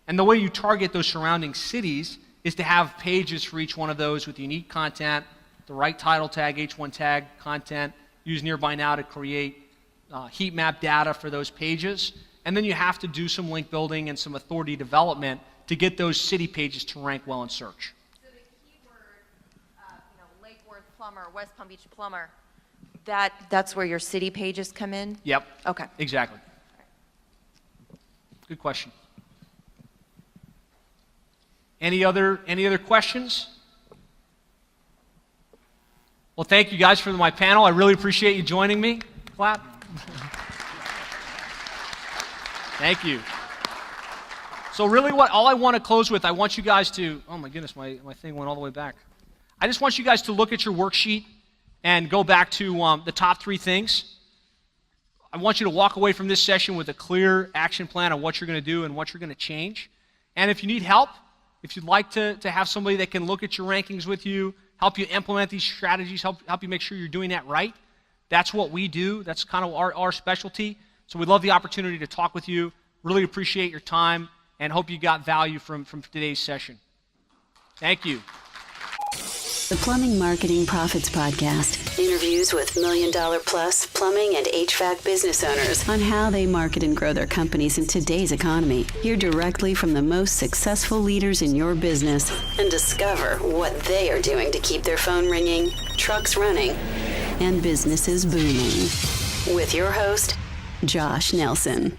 And the way you target those surrounding cities is to have pages for each one of those with unique content, the right title tag, H1 tag content, use Nearby Now to create heat map data for those pages. And then you have to do some link building and some authority development to get those city pages to rank well in search. So the keyword, Lake Worth plumber, West Palm Beach plumber, that's where your city pages come in? Yep. Okay. Exactly. Good question. Any other questions? Well, thank you guys for my panel. I really appreciate you joining me. Clap. Thank you. So really all I want to close with, I want you guys to, oh my goodness, my thing went all the way back. I just want you guys to look at your worksheet and go back to the top 3 things. I want you to walk away from this session with a clear action plan on what you're going to do and what you're going to change. And if you need help, if you'd like to have somebody that can look at your rankings with you, help you implement these strategies, help you make sure you're doing that right, that's what we do. That's kind of our specialty. So we'd love the opportunity to talk with you. Really appreciate your time and hope you got value from today's session. Thank you. The Plumbing Marketing Profits Podcast. Interviews with $1 million plus plumbing and HVAC business owners on how they market and grow their companies in today's economy. Hear directly from the most successful leaders in your business and discover what they are doing to keep their phone ringing, trucks running, and businesses booming. With your host, Josh Nelson.